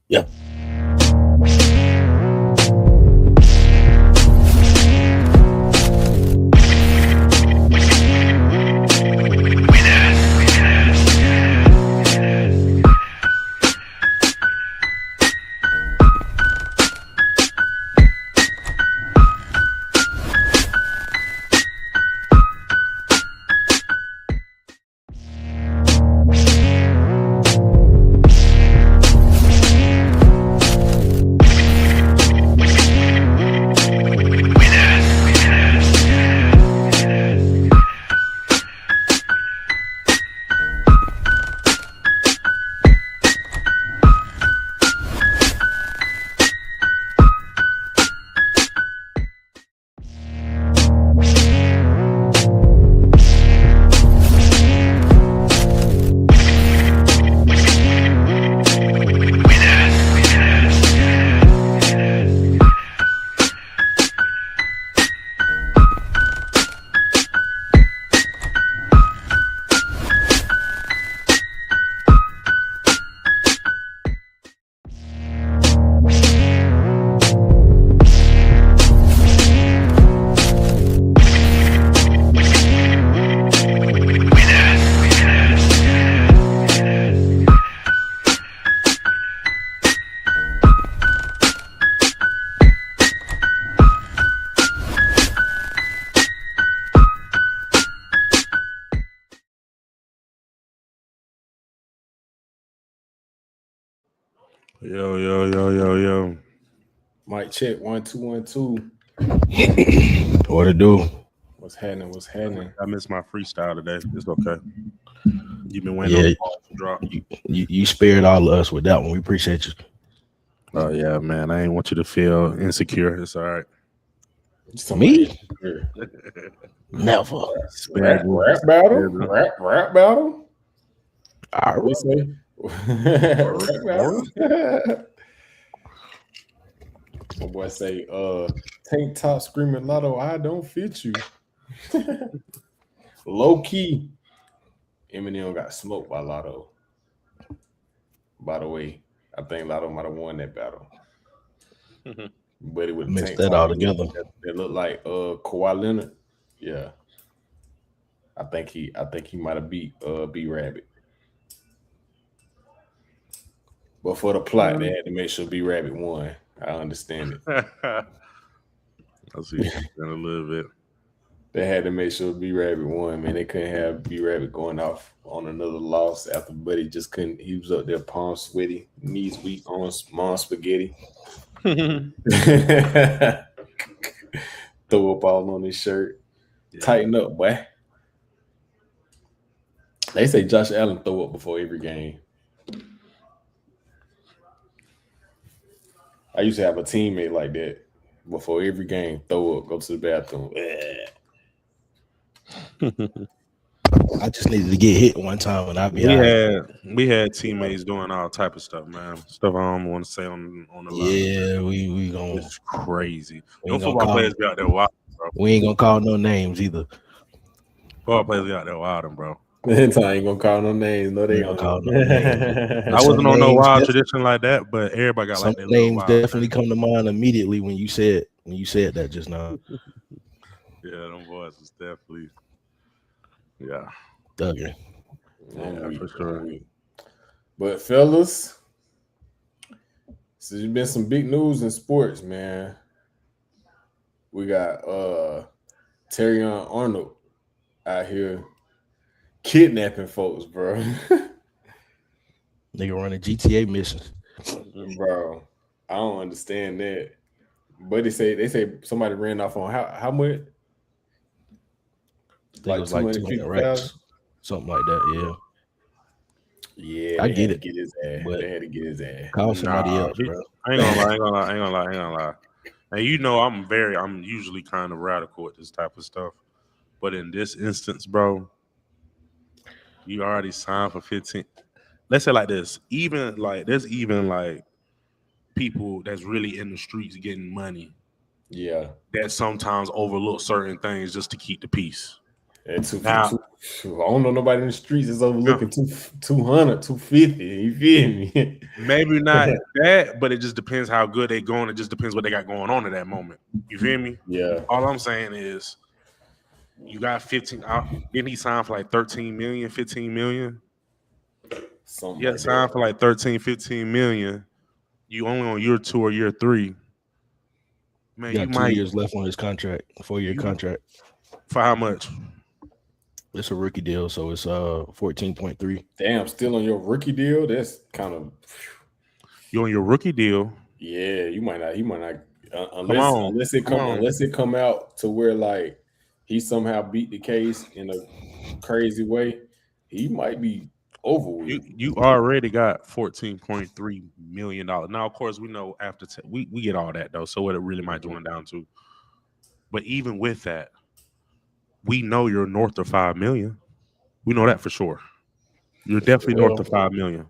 Yeah. Yo, yo, yo, yo, yo. Mic check 1 2 1 2. What to do? What's happening? What's happening? I missed my freestyle today. It's okay. You've been waiting on the ball to drop. You spared all of us with that one. We appreciate you. Oh yeah, man. I ain't want you to feel insecure. It's all right. Me? Never. Rap battle? Rap battle? All right. Say? Rap battle? My boy say, tank top screaming Lotto, I don't fit you. Low key. Eminem got smoked by Lotto. By the way, I think Lotto might have won that battle. But it would mix that all together. It looked like Kawhi Leonard. Yeah. I think he might have beat B Rabbit. But for the plot, they had to make sure B Rabbit won. I understand it. I see a little bit. They had to make sure B Rabbit won, man. They couldn't have B Rabbit going off on another loss after Buddy just couldn't. He was up there, palms sweaty, knees weak, on mom spaghetti. Throw up all on his shirt. Yeah. Tighten up, boy. They say Josh Allen throw up before every game. I used to have a teammate like that. Before every game, throw up, go to the bathroom. I just needed to get hit one time when I be we had teammates doing all type of stuff, man. Stuff I don't want to say on the line. Yeah, we gonna. It's crazy. No football players be out there wild, bro. We ain't gonna call no names either. Football players be out there wilding, bro. This time I ain't gonna call no names. No, they ain't call no names. I wasn't on no wild tradition like that, but everybody got like that. Names definitely come to mind immediately when you said that just now. Yeah, them boys was definitely. Yeah. Okay. Yeah, for sure. But fellas, so there's been some big news in sports, man. We got Terion Arnold out here kidnapping folks, bro. Nigga running GTA missions. Bro, I don't understand that. But they say somebody ran off on how much? Like 200 racks. Something like that, yeah. Yeah, I get it. Get his ass. They had to get his ass. Call somebody else, bro. I ain't gonna lie. And you know I'm usually kind of radical with this type of stuff. But in this instance, bro, you already signed for 15. Let's say like this. There's even people that's really in the streets getting money. Yeah. That sometimes overlook certain things just to keep the peace. Now, I don't know nobody in the streets is overlooking 200, 250. You feel me? maybe not that, but it just depends how good they going. It just depends what they got going on at that moment. You feel me? Yeah. All I'm saying is you got 15 out. Then he signed for like 13 million, 15 million. Something Yeah, like signed that. for like 13, 15 million. You only on year 2 or year 3. Man, He you got 2 might years left on his contract, 4-year contract. for how much? It's a rookie deal, so it's 14.3. Damn, still on your rookie deal? That's kind of You on your rookie deal. yeah. You might not. He might not on. unless it come out to where like he somehow beat the case in a crazy way. He might be over with. You already got $14.3 million. Now, of course, we know after we get all that though. So what it really might dwindle down to. But even with that, we know you're north of 5 million. We know that for sure. You're definitely north of 5 million.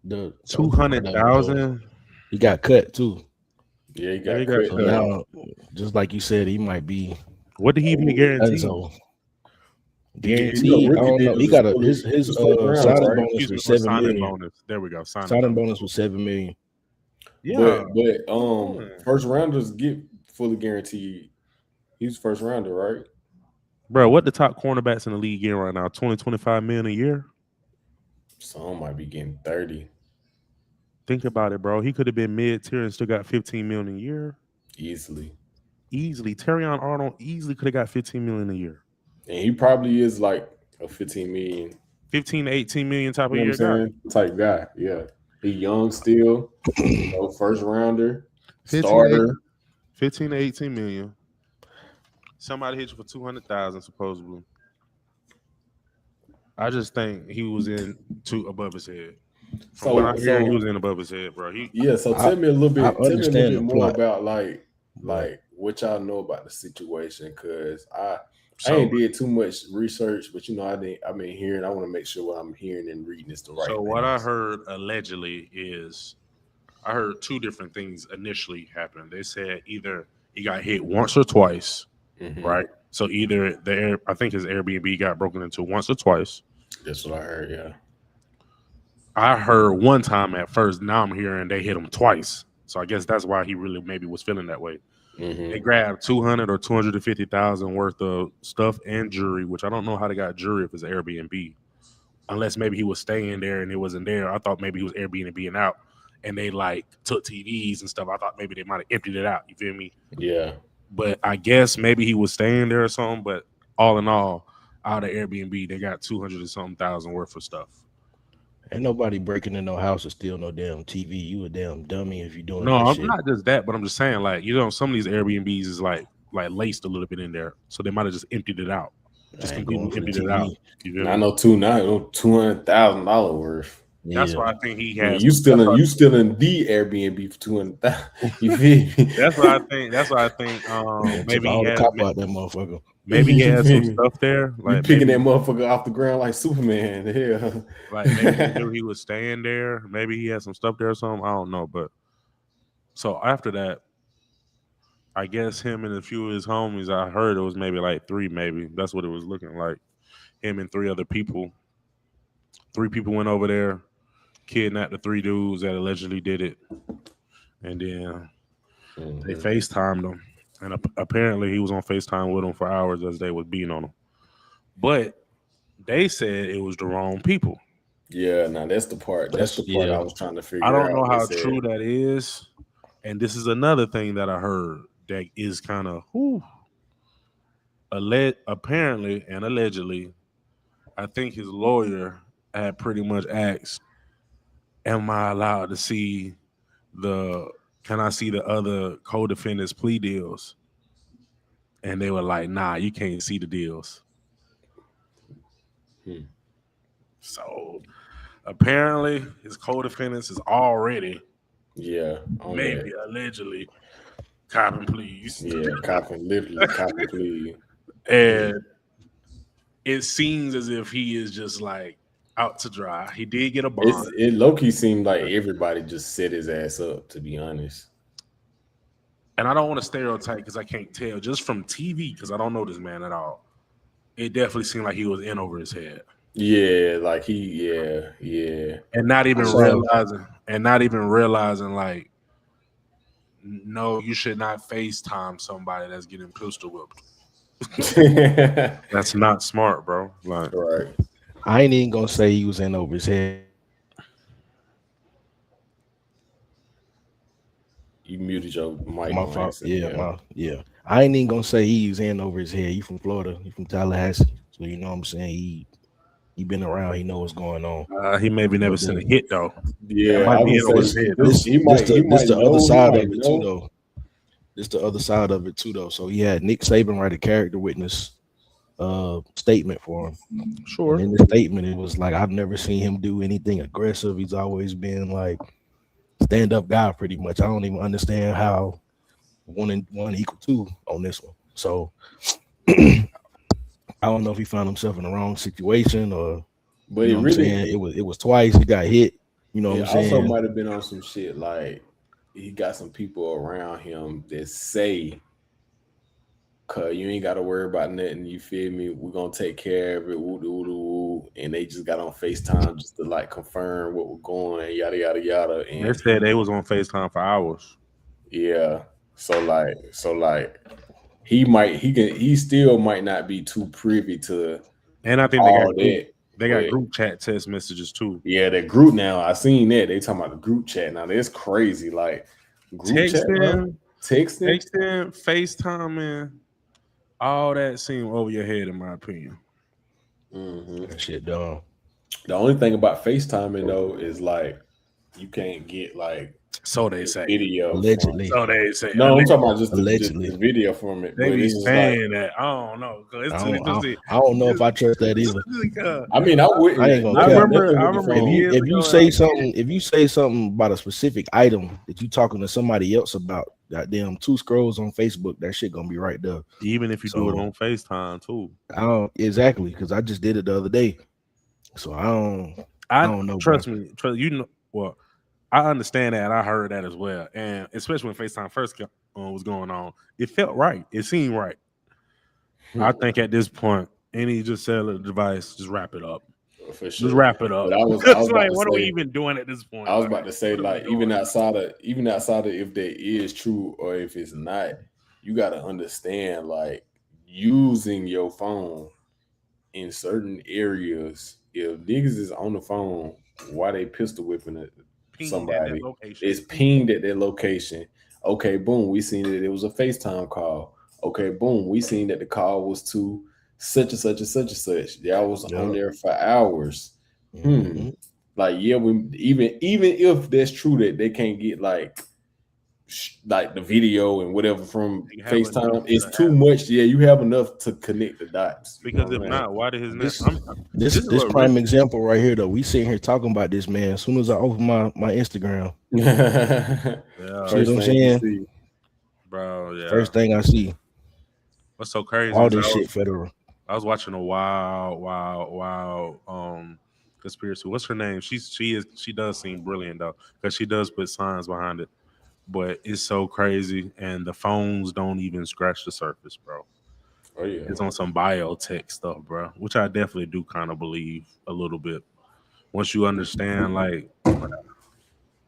The 200,000. He got cut too. Yeah, he got cut. So now, just like you said, he might be. What did he even guarantee? So guaranteed. I don't know. He got his signing bonus was $7 million. There we go. Signing bonus was $7 million. Yeah, but first rounders get fully guaranteed. He's first rounder, right? Bro, what the top cornerbacks in the league getting right now? 20, 25 million a year? Some might be getting 30. Think about it, bro. He could have been mid-tier and still got 15 million a year. Easily. Terion Arnold easily could have got 15 million a year. And he probably is like a 15 million. 15 to 18 million type of year guy. Type guy, yeah. He young still, first rounder, 15 starter. 15 to 18 million. Somebody hit you for 200,000 supposedly. I just think he was in above his head. From what I hear, he was in above his head, bro. So tell me a little bit more about like what y'all know about the situation, because I ain't did too much research, but I've been hearing. I want to make sure what I'm hearing and reading is the right. So what I heard allegedly is, I heard two different things initially happen. They said either he got hit once or twice, right? So either I think his Airbnb got broken into once or twice. That's what I heard. Yeah. I heard one time at first. Now I'm hearing they hit him twice. So I guess that's why he really maybe was feeling that way. They grabbed 200 or 250,000 worth of stuff and jewelry, which I don't know how they got jewelry if it's Airbnb, unless maybe he was staying there and it wasn't there. I thought maybe he was Airbnb out and they like took TVs and stuff. I thought maybe they might have emptied it out. You feel me? Yeah. But I guess maybe he was staying there or something. But all in all, out of Airbnb, they got 200 or something thousand worth of stuff. Ain't nobody breaking in no house or steal no damn TV. You a damn dummy if you doing no. that I'm not just that, but I'm just saying, like, some of these Airbnbs is like laced a little bit in there, so they might have just emptied it out. Just completely emptied it out. I know $200,000 worth. That's why I think he has. You still in the Airbnb for 200,000. You feel me? That's what I think. Maybe he has cop out that motherfucker. Maybe he has some stuff there. Like you picking that motherfucker off the ground like Superman. Yeah. Like maybe he knew he was staying there. Maybe he had some stuff there or something. I don't know. But so after that, I guess him and a few of his homies, I heard it was maybe like 3, maybe. That's what it was looking like. Him and 3 other people. 3 people went over there, kidnapped the 3 dudes that allegedly did it. And then they FaceTimed him. And apparently he was on FaceTime with them for hours as they was beating on him. But they said it was the wrong people. Yeah, now that's the part. That's the part I was trying to figure out. I don't know how true that is. And this is another thing that I heard that is kind of apparently and allegedly, I think his lawyer had pretty much asked, am I allowed to see can I see the other co-defendants' plea deals? And they were like, nah, you can't see the deals. So apparently his co-defendants is already maybe allegedly copping pleas. Yeah, literally copping pleas. And it seems as if he is just like out to dry. He did get a bond. It low-key seemed like everybody just set his ass up, to be honest. And I don't want to stereotype because I can't tell just from TV because I don't know this man at all. it definitely seemed like he was in over his head. Yeah, like and not even realizing, like, no, you should not FaceTime somebody that's getting pistol whipped. That's not smart, bro. Like, right. I ain't even gonna say he was in over his head. You muted your mic. My fault. Yeah. I ain't even gonna say he was in over his head. He from Florida. He from Tallahassee. So you know what I'm saying. He been around. He know what's going on. he maybe never seen a hit though. Yeah, might I be in over would his say head. this the other know, side of it too, though. This the other side of it too, though. So he had Nick Saban write a character witness statement for him. Sure. And in the statement, it was like, I've never seen him do anything aggressive. He's always been like stand-up guy, pretty much. I don't even understand how 1 and 1 equal 2 on this one. So I don't know if he found himself in the wrong situation or, but you know what I'm saying? It was twice he got hit. You know what I'm saying? Also might have been on some shit like he got some people around him that say, "Cause you ain't got to worry about nothing." You feel me? We're gonna take care of it. Woo, woo, woo, woo. And they just got on FaceTime just to like confirm what we're going. Yada yada yada. And they said they was on FaceTime for hours. Yeah. So like he still might not be too privy to. And I think all they got group chat text messages too. Yeah, that group now. I seen that. They talking about the group chat now. That's crazy. Like group chat, texting, FaceTiming, all that seemed over your head, in my opinion. That shit dumb. The only thing about FaceTiming though is like you can't get like so they say video. Allegedly. So they say. No, I'm talking about just the video from it. They be saying that. I don't know. I don't know if I trust that either. I mean, I wouldn't. I ain't gonna I remember if you say something about a specific item that you talking to somebody else about, goddamn 2 scrolls on Facebook, that shit gonna be right there. Even if you do it on FaceTime too. I don't exactly, because I just did it the other day. So I don't know. Trust me. You know. Well, I understand that, and I heard that as well. And especially when FaceTime first was going on, it felt right. It seemed right. I think at this point, any just cellular device, just wrap it up. For sure. Just wrap it up. But I was like, what are we even doing at this point? I was about to say, like, even outside of if that is true or if it's not, you got to understand, like, using your phone in certain areas. If niggas is on the phone while they pistol whipping it, somebody, it's pinged at their location. Okay, boom, we seen that it was a FaceTime call. Okay, boom, we seen that the call was to such and such and such and such. Y'all was on there for hours. Like, yeah, even if that's true that they can't get like the video and whatever from FaceTime, it's too much. Yeah, you have enough to connect the dots. Because if not, why did his this prime example right here though? We sitting here talking about this, man. As soon as I open my Instagram, first I'm saying, bro, yeah. First thing I see. What's so crazy? All this shit federal. I was watching a wild conspiracy. What's her name? She does seem brilliant though, because she does put science behind it. But it's so crazy, and the phones don't even scratch the surface, bro. Oh yeah, it's on some biotech stuff, bro, which I definitely do kind of believe a little bit once you understand, like,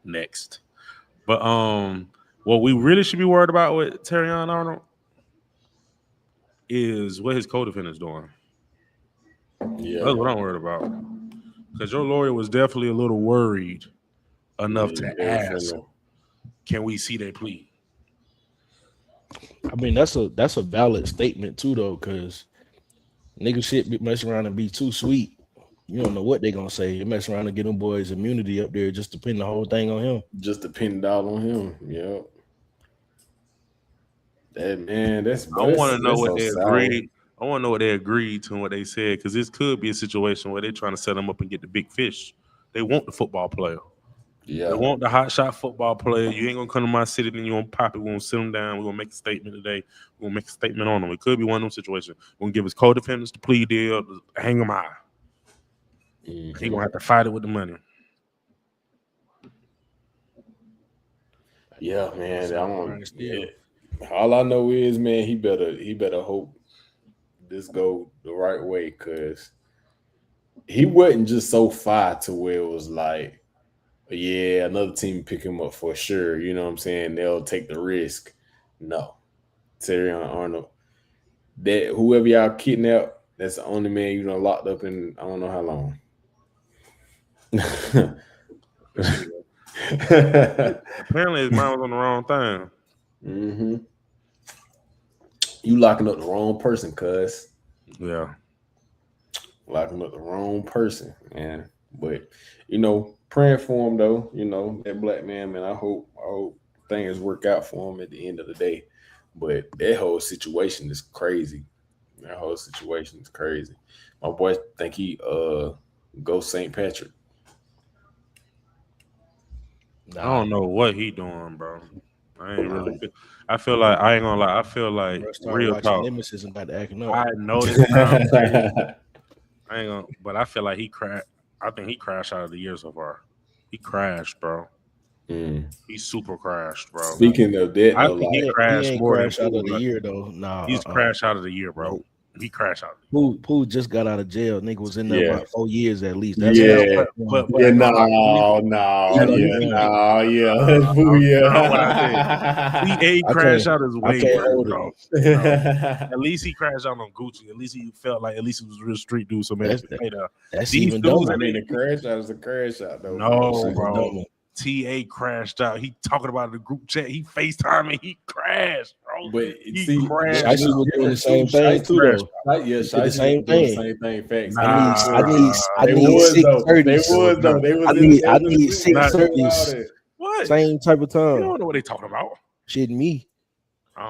next. But what we really should be worried about with Terion Arnold is what his co-defendant's doing. Yeah, that's what I'm worried about. Because your lawyer was definitely a little worried enough to ask, can we see their plea? I mean, that's a valid statement too, though, because niggas shit be messing around and be too sweet. You don't know what they gonna say. They mess around and get them boys immunity up there, just depend the whole thing on him. Just depend all on him. Yeah. That man, I want to know what they agreed. I want to know what they agreed to and what they said, because this could be a situation where they're trying to set them up and get the big fish. They want the football player. Yeah. They want the hot shot football player. You ain't gonna come to my city, then you gonna pop it. We're gonna sit him down. We're gonna make a statement today. We're gonna make a statement on him. It could be one of them situations. We're gonna give his co-defendants the plea deal, hang him high. He gonna have to fight it with the money. Yeah, man. All I know is, man, he better hope this go the right way, because he wasn't just so far to where it was like, yeah, another team pick him up for sure. You know what I'm saying? They'll take the risk. No, Terion Arnold. That whoever y'all kidnapped, that's the only man you done locked up in I don't know how long. Apparently, his mind was on the wrong thing. Mm-hmm. You locking up the wrong person, cuz. Yeah. Locking up the wrong person, man. But praying for him though. That black man, man. I hope things work out for him at the end of the day. But that whole situation is crazy. That whole situation is crazy. My boy think he go St. Patrick. I don't know what he doing, bro. I ain't really. I feel like I ain't gonna lie. I feel like real talk. Nemesis and about to acting up. I know this sounds crazy. I ain't gonna, but I feel like he crashed. I think he crashed out of the year so far. He crashed, bro. He super crashed, bro. Speaking of that, I think he crashed more than out of the year though. Nah, he's crashed out of the year, bro. He crashed out. Pooh just got out of jail. Nigga was in there about 4 years at least. That's Pooh, he crashed out his way, bro. At least he crashed out on Gucci. At least he felt like it was a real street dude. So man, that's even dumb. I mean, the crash out is a crash out though. No, bro. TA crashed out. He talking about the group chat. He FaceTiming. He crashed, bro. But he crashed. I was doing the same thing too, though. Yeah, the same thing. Facts. I need 630s. I need 630s. What? Same type of time. You don't know what they talking about. Shit, me.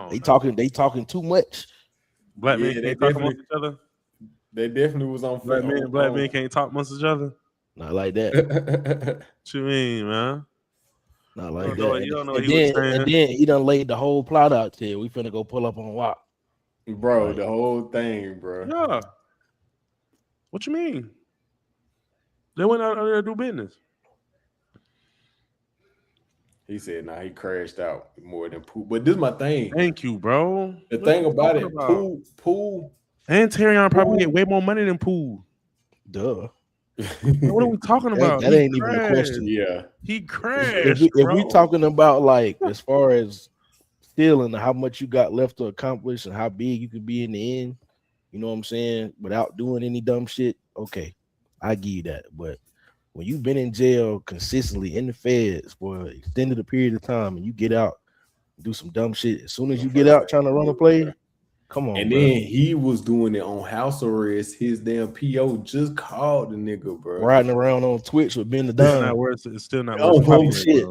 They talking too much. Black men can't talk amongst each other. They definitely was on. Black men can't talk amongst each other. Not like that. What you mean, man? Not like that. You don't know what he was saying. And then he done laid the whole plot out there. We finna go pull up on WAP. Bro, the whole thing, bro. Yeah. What you mean? They went out there to do business. He said, nah, he crashed out more than Pooh. But this is my thing. Thank you, bro. The thing about it, Pooh. And Terion probably get way more money than Pooh. Duh. What are we talking about? That ain't even a question. Yeah, he crashed. If we talking about like as far as stealing, how much you got left to accomplish and how big you could be in the end, you know what I'm saying, without doing any dumb shit. Okay, I give you that. But when you've been in jail consistently in the feds for an extended period of time and you get out, do some dumb shit. As soon as you get out trying to run a play. Come on, and bro. Then he was doing it on house arrest. His damn PO just called the nigga, bro. Riding around on Twitch with Ben the Don. It's still not worse. Oh shit!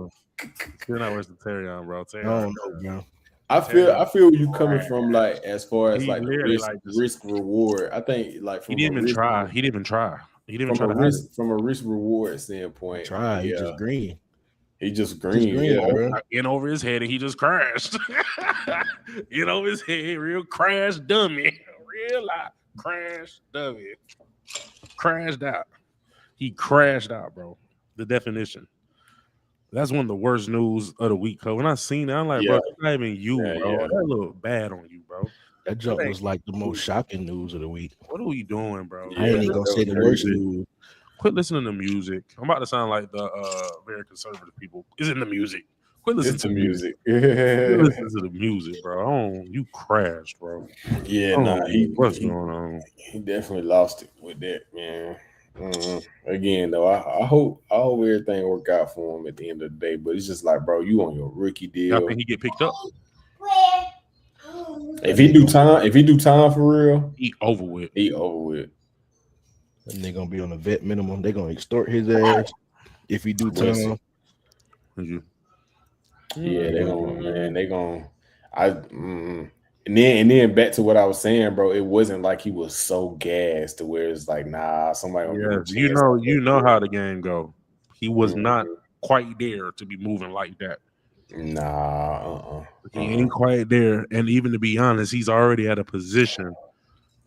Still not worse than Terion, bro. I don't know, bro. I feel where you coming from, like as far as like risk reward. I think like from he didn't even try. He didn't even try. He didn't even try from a risk reward standpoint. He just green. He just green, bro. In over his head, and he just crashed. In over his head, real crash dummy, real life crash dummy, crashed out. He crashed out, bro. The definition. That's one of the worst news of the week. Cause when I seen it, I'm like, bro, it's not even you, bro. Yeah. That look bad on you, bro. That jump was like the most shocking news of the week. What are we doing, bro? I ain't even gonna say the worst news. Quit listening to music. I'm about to sound like the very conservative people. Is in the music. Quit listening to music. Quit listening to the music, bro. You crashed, bro. Yeah, what's going on? He definitely lost it with that, man. Again, though, I hope everything work out for him at the end of the day. But it's just like, bro, you on your rookie deal. I think he get picked up. If he do time for real, he over with. And they're gonna be on a vet minimum. They're gonna extort his ass if he do time. Yeah, they gonna. And then back to what I was saying, bro. It wasn't like he was so gassed to where it's like, nah, somebody. You know how the game go. He was not quite there to be moving like that. Nah, he ain't quite there. And even to be honest, he's already at a position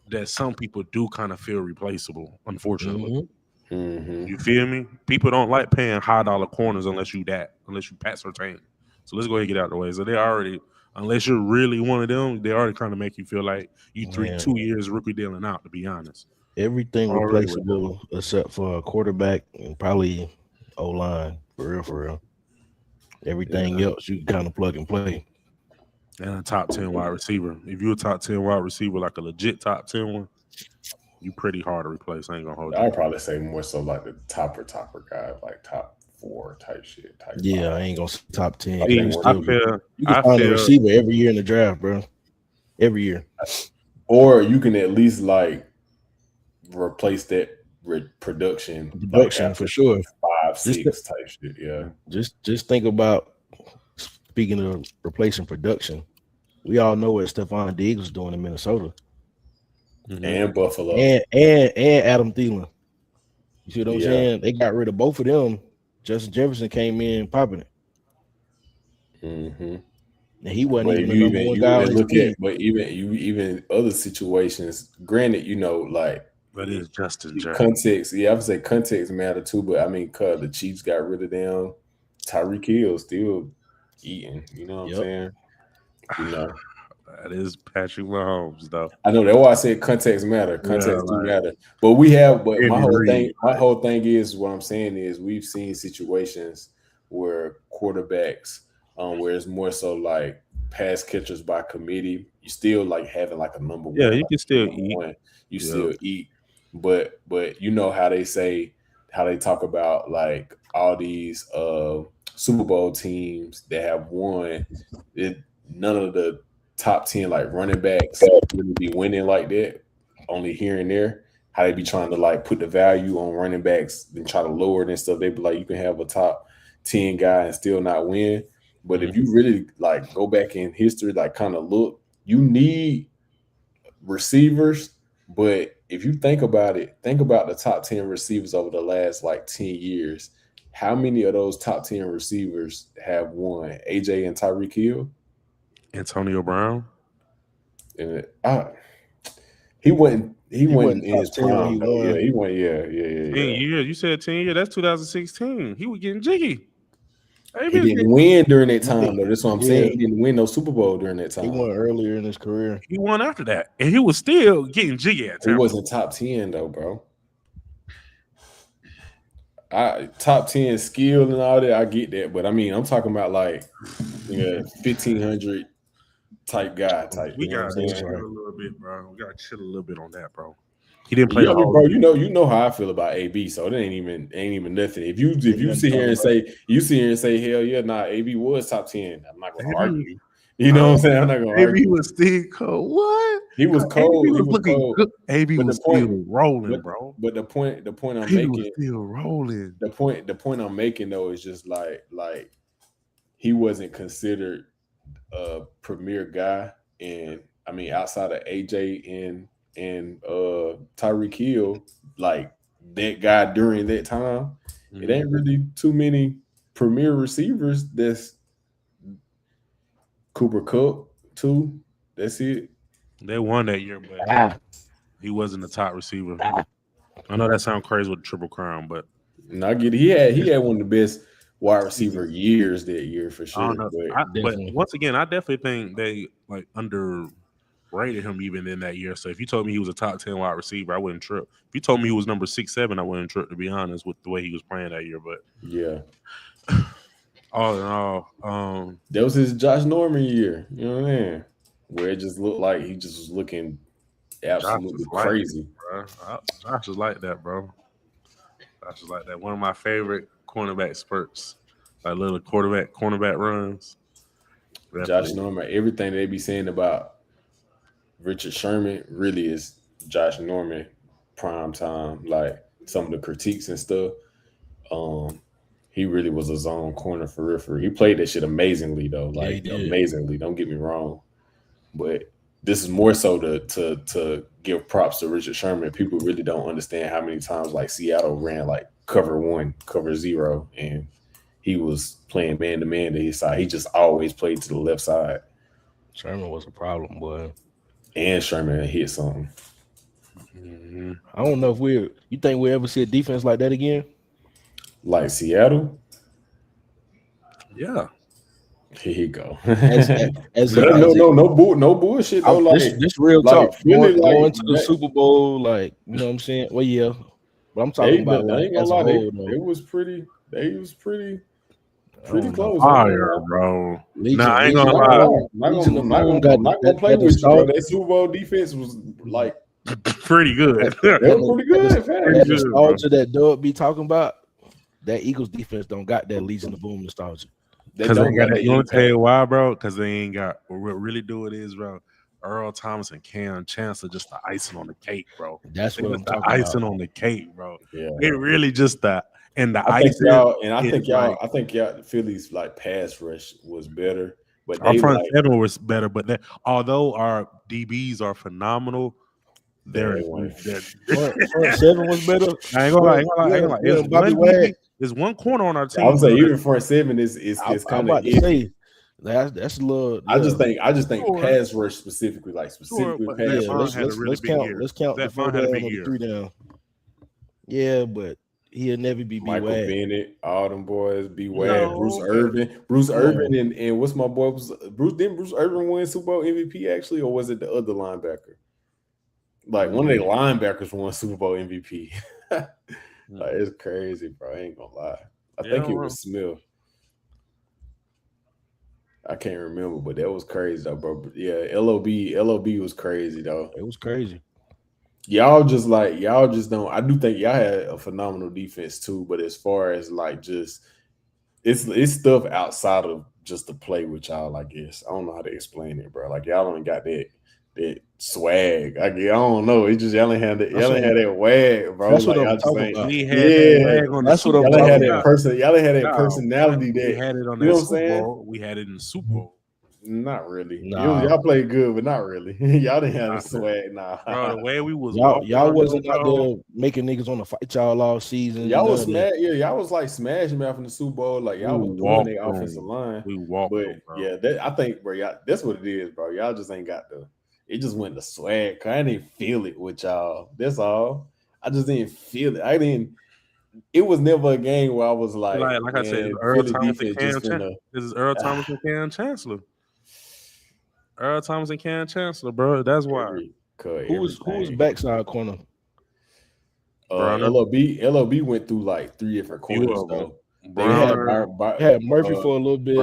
that some people do kind of feel replaceable, unfortunately. Mm-hmm. You feel me? People don't like paying high dollar corners unless you Pat Surtain. So let's go ahead and get out of the way. So they already, unless you're really one of them, they already trying to make you feel like you 2 years rookie dealing out. To be honest, everything replaceable except for a quarterback and probably O-line for real. Everything else you can kind of plug and play. And a top 10 wide receiver. If you're a top 10 wide receiver, like a legit top 10 one, you pretty hard to replace. I ain't gonna hold you. I'd probably say more so like the topper guy, like top 4 type shit. Type yeah, 5. I ain't gonna say top 10. You can find a receiver every year in the draft, bro. Every year. Or you can at least like replace that production like for sure. 5, 6 type shit. Yeah. Just think about, speaking of replacing production, we all know what Stephon Diggs was doing in Minnesota. And Buffalo. And Adam Thielen. You see what I'm saying? They got rid of both of them. Justin Jefferson came in popping it. Mm-hmm. And he wasn't even the number one guy on his team. But even other situations, granted, like that is Justin Jefferson. Context. Yeah, I would say context matter too, but I mean, cause the Chiefs got rid of them, Tyreek Hill still eating. You know what I'm saying? That is Patrick Mahomes, though. I know that's why I said context matter. Context do matter. But my whole thing is what I'm saying is we've seen situations where quarterbacks, where it's more so like pass catchers by committee. You still like having like a number one. Yeah, you can still eat. You still eat. But you know how they talk about like all these Super Bowl teams that have won. None of the top 10 like running backs really be winning like that, only here and there. How they be trying to like put the value on running backs and try to lower it and stuff. They be like, you can have a top 10 guy and still not win. But if you really like go back in history, like kind of look, you need receivers. But if you think about it, think about the top 10 receivers over the last like 10 years. How many of those top 10 receivers have won? AJ and Tyreek Hill? Antonio Brown? And he wasn't in his prime. He went. Yeah. 10 years. You said 10 years. That's 2016. He was getting jiggy. He didn't win during that time, though. That's what I'm saying. He didn't win no Super Bowl during that time. He won earlier in his career. He won after that, and he was still getting jiggy at times. He wasn't top 10 though, bro. Top 10 skill and all that, I get that, but I mean, I'm talking about like 1,500 type guy type. We got to chill a little bit, bro. We got to chill a little bit on that, bro. He didn't play the whole bro. You know how I feel about AB, so it ain't even nothing. If you sit here and say hell yeah, nah, AB was top 10. I'm not gonna argue. You know what I'm saying? I'm not gonna argue. AB was still cold. What? He was cold. AB was looking good. AB was still rolling, bro. But the point I'm making, was still rolling. The point I'm making though is just like he wasn't considered a premier guy, and I mean outside of AJ and Tyreek Hill, like that guy during that time, it ain't really too many premier receivers. That's Cooper Kupp too. That's it. They won that year, but he wasn't the top receiver. I know that sounds crazy with the Triple Crown, but I get it. He had one of the best wide receiver years that year for sure. But once again, I definitely think they like underrated him even in that year. So if you told me he was a top 10 wide receiver, I wouldn't trip. If you told me he was number 6, 7, I wouldn't trip, to be honest, with the way he was playing that year. But yeah. All in all, that was his Josh Norman year. You know what I mean? Where it just looked like he just was looking absolutely crazy. Josh was like that, bro. Josh was like that. One of my favorite cornerback spurts, like little cornerback runs. Definitely. Josh Norman, everything they be saying about Richard Sherman really is Josh Norman prime time. Like some of the critiques and stuff. He really was a zone corner for real. He played that shit amazingly though, like amazingly. Don't get me wrong, but this is more so to give props to Richard Sherman. People really don't understand how many times like Seattle ran like cover 1, cover 0, and he was playing man to man to his side. He just always played to the left side. Sherman was a problem, boy. And Sherman hit something. Mm-hmm. I don't know if you think we'll ever see a defense like that again? Like Seattle? Yeah. Here you go. As no bullshit though. This real talk. Philly, going to the Super Bowl, like, you know what I'm saying? Well, yeah, but I'm talking about I like ain't gonna as a lie, whole. they was pretty close. Fire, bro. Legion, I ain't Legion, gonna lie. I'm not gonna play with you, bro. That Super Bowl defense was like pretty good. They were pretty good. That nostalgia that Doug be talking about, that Eagles defense don't got that Legion of Boom nostalgia. Because they got that. You want to tell you why, bro? Because they ain't got. What really do it is, bro. Earl Thomas and Cam Chancellor just the icing on the cake, bro. That's what I'm talking about. Icing on the cake, bro. Yeah, it really just the icing. I think y'all Philly's like pass rush was better, but our front seven was better. But although our DBs are phenomenal, front seven was better. I ain't gonna lie. There's one corner on our team. I would say even front seven is kind of iffy. That's a little. Yeah. I just think pass rush specifically, pass rush. Let's count the 4 down and the 3 down. Yeah, but he'll never be Michael Bennett, all them boys, Bruce Irvin, and what's my boy? Bruce Irvin win Super Bowl MVP actually, or was it the other linebacker? Like one of the linebackers won Super Bowl MVP. Like it's crazy, bro. I ain't gonna lie. I think it was Smith. I can't remember, but that was crazy though, bro. But yeah, LOB was crazy though. It was crazy. Y'all just don't. I do think y'all had a phenomenal defense too, but as far as like just it's stuff outside of just the play with y'all. I guess I don't know how to explain it, bro. Like y'all only got that swag. I don't know. It's just y'all ain't had that wag, bro. That's what I'm talking about. That's what I'm talking about. Y'all ain't had that personality that we had it on that Super Bowl. We had it in the Super Bowl. Not really. Y'all played good, but not really. Y'all didn't have the swag. Nah. Bro, the way we was y'all wasn't out there making niggas want to fight y'all all season. Y'all was y'all was like smashing them from the Super Bowl. Like y'all was doing their offensive line. We walked them, bro. Yeah, I think, bro, y'all, that's what it is, bro. Y'all just ain't got it just went to swag. I didn't feel it with y'all. That's all. I just didn't feel it. It was never a game where I was like I said, Earl Thomas and Cam Chancellor. This is Earl Thomas and Cam Chancellor. Earl Thomas and Cam Chancellor, bro. That's why. Who's backside corner? LOB went through like 3 different corners though. They had Murphy for a little bit.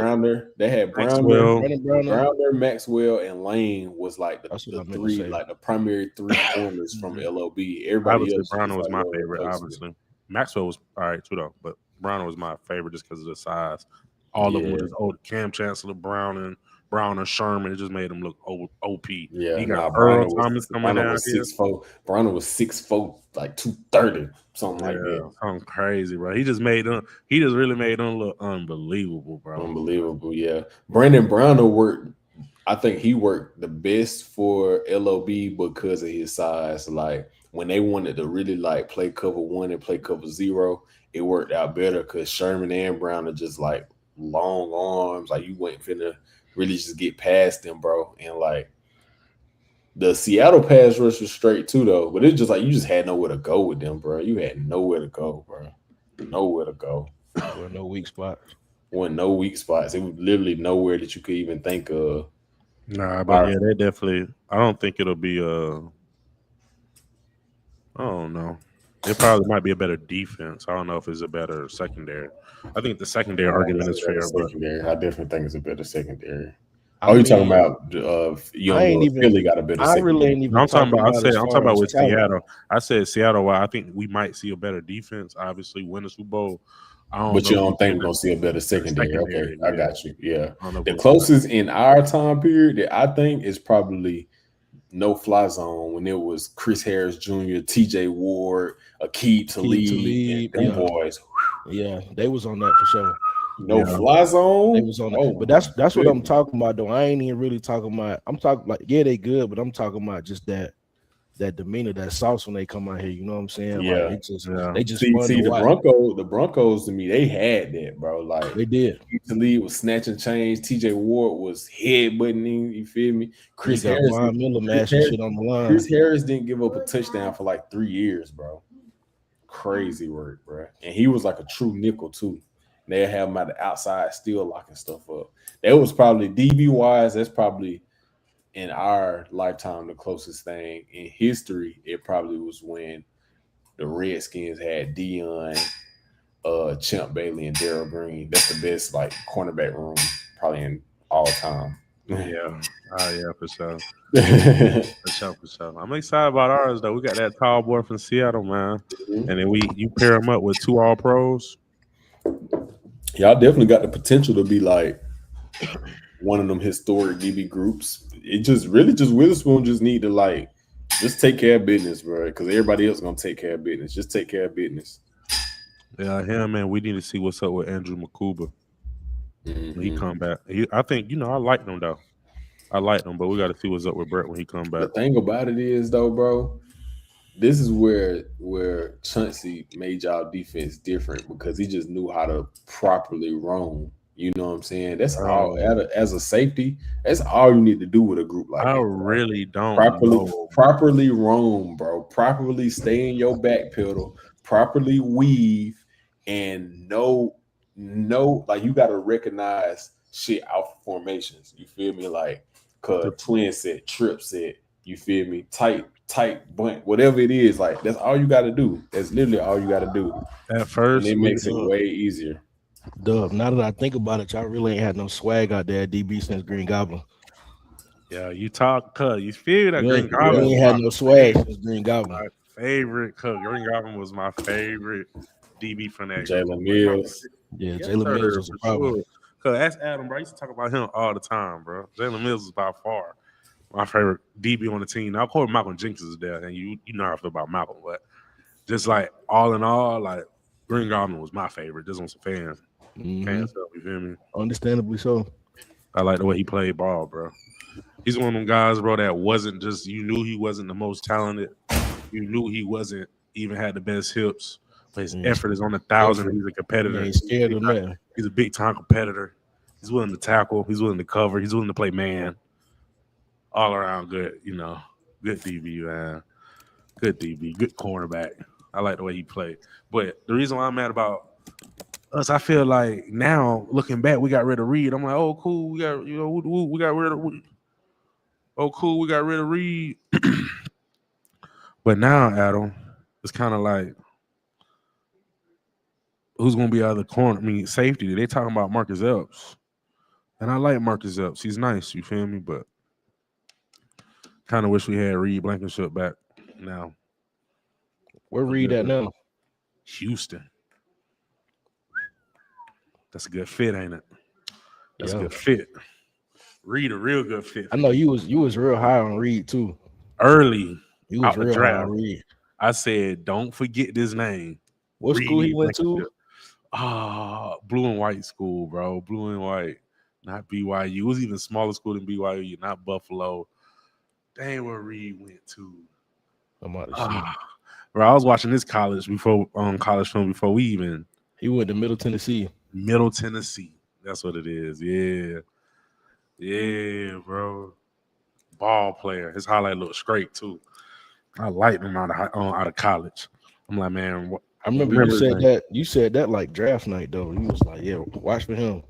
They had Browner, Maxwell, and Lane was like the 3, like the primary 3 corners from LOB. Everybody else. Browner was my favorite, obviously. Maxwell was all right too, though, but Browner was my favorite just because of the size. All of them were just old. Cam Chancellor, Brown and Sherman. It just made them look OP. Yeah, he got Earl Thomas coming down here. 6'4". Browner was 6'4", like 230, something like that. Something crazy, bro. He just really made them look unbelievable, bro. Unbelievable, yeah. Brandon Browner worked. I think he worked the best for LOB because of his size. Like when they wanted to really like play cover 1 and play cover 0, it worked out better because Sherman and Browner just like long arms. Like you weren't finna really just get past them, bro. And like the Seattle pass rush was straight too, though. But it's just like you just had nowhere to go with them, bro. You had nowhere to go, bro. Nowhere to go. There were no weak spots. Wasn't no weak spots. It was literally nowhere that you could even think of. Nah, but yeah, they definitely. I don't think it'll be I don't know. It probably might be a better defense. I don't know if it's a better secondary. I think the secondary argument is fair. I definitely think it's a better secondary. You talking about Philly got a better secondary. I really ain't even. I'm talking about with Seattle. I said Seattle. Well, I think we might see a better defense. Obviously, win the Super Bowl. But you don't think we're gonna see a better secondary? Okay, I got you. Yeah, the closest in our time period that I think is probably no fly zone when it was Chris Harris Jr., T.J. Ward, Aqib Talib, them boys. Yeah, they was on that for sure. No fly zone. They was on that. But that's what I'm talking about, though. I ain't even really talking about. I'm talking like they good, but I'm talking about just that demeanor, that sauce when they come out here. You know what I'm saying? Yeah, like, they just see the Broncos to me, they had that, bro. Like they did. Lee was snatching chains. T.J. Ward was headbutting. You feel me? Chris Harris shit on the line. Chris Harris didn't give up a touchdown for like 3 years, bro. Crazy work, bro. And he was like a true nickel too. They have him at the outside still locking stuff up. that was probably DB wise. That's probably in our lifetime the closest thing in history. It probably was when the Redskins had Dion, Champ Bailey, and Darryl Green. That's the best like cornerback room probably in all time. Yeah. Yeah, for sure. For sure, for sure. I'm excited about ours though. We got that tall boy from Seattle, man. Mhm. And then you pair him up with two all pros. Y'all definitely got the potential to be like one of them historic DB groups. It just really just Witherspoon just need to like just take care of business, bro. Because everybody else gonna take care of business. Just take care of business. Yeah, him, man. We need to see what's up with Andrew McCuba when he Mhm. come back. I think I like him though. I like him, but we got to see what's up with Brett when he come The back. thing about it is though, bro, this is where Chauncey made y'all defense different because he just knew how to properly roam. You know what I'm saying? That's all. As a safety, that's all you need to do with a group like I that. really don't Properly, know. properly roam, bro. Properly stay in your back pedal. Properly weave and know like you got to recognize shit out formations. You feel me? Like twin set, trip set. You feel me? Tight bunt, whatever it is. Like that's all you got to do. That's literally all you got to do, At and first, it makes it way easier. Dub, now that I think about it, y'all really ain't had no swag out there at DB since Green Goblin. yeah, you talk, cuz you feel that You Green ain't, Goblin you was ain't had no swag since Green Goblin. my favorite. Cuz Green Goblin was my favorite DB from that group. Jalen Mills. Yeah, Yes, Jalen Mills sir, was a for problem. sure. Cuz that's Adam, bro. I used to talk about him all the time, bro. Jalen Mills is by far my favorite DB on the team. Now, of course, Malcolm Jenkins is there, and you know how I feel about Malcolm, but just like all in all, like Green Goblin was my favorite. Just on some fan stuff. You feel me? Understandably so. I like the way he played ball, bro. He's one of them guys, bro, that wasn't just you knew he wasn't the most talented. You knew he wasn't even had the best hips, but his effort is on 1,000. He's a competitor. He ain't scared of nothing. He's a big time competitor. He's willing to tackle. He's willing to cover. He's willing to play man. All around good, good DB, man. Good DB, good cornerback. I like the way he played. But the reason why I'm mad about us, I feel like now looking back, we got rid of Reed. I'm like, oh cool, we got we got rid of. Oh cool, we got rid of Reed. But now, Adam, it's kind of like who's gonna be out of the corner? I mean, safety. They talking about Marcus Epps, and I like Marcus Epps. He's nice. You feel me? But kind of wish we had Reed Blankenship back now. Where Reed at now? Houston. That's a good fit, ain't it? That's a good fit. Reed a real good fit. I know you was real high on Reed too. Early, you was real high on Reed. I said, don't forget this name. What school he went to? Blue and white school, bro. Blue and white, not BYU. It was even smaller school than BYU, not Buffalo. Dang, where Reed went to. I'm about to see. Bro, I was watching this college college film before we even. He went to Middle Tennessee. Middle Tennessee. That's what it is. Yeah. Yeah, bro. Ball player. His highlight looked straight too. I liked him out of college. I'm like, man. I remember you said that like draft night though. You was like, yeah, watch for him.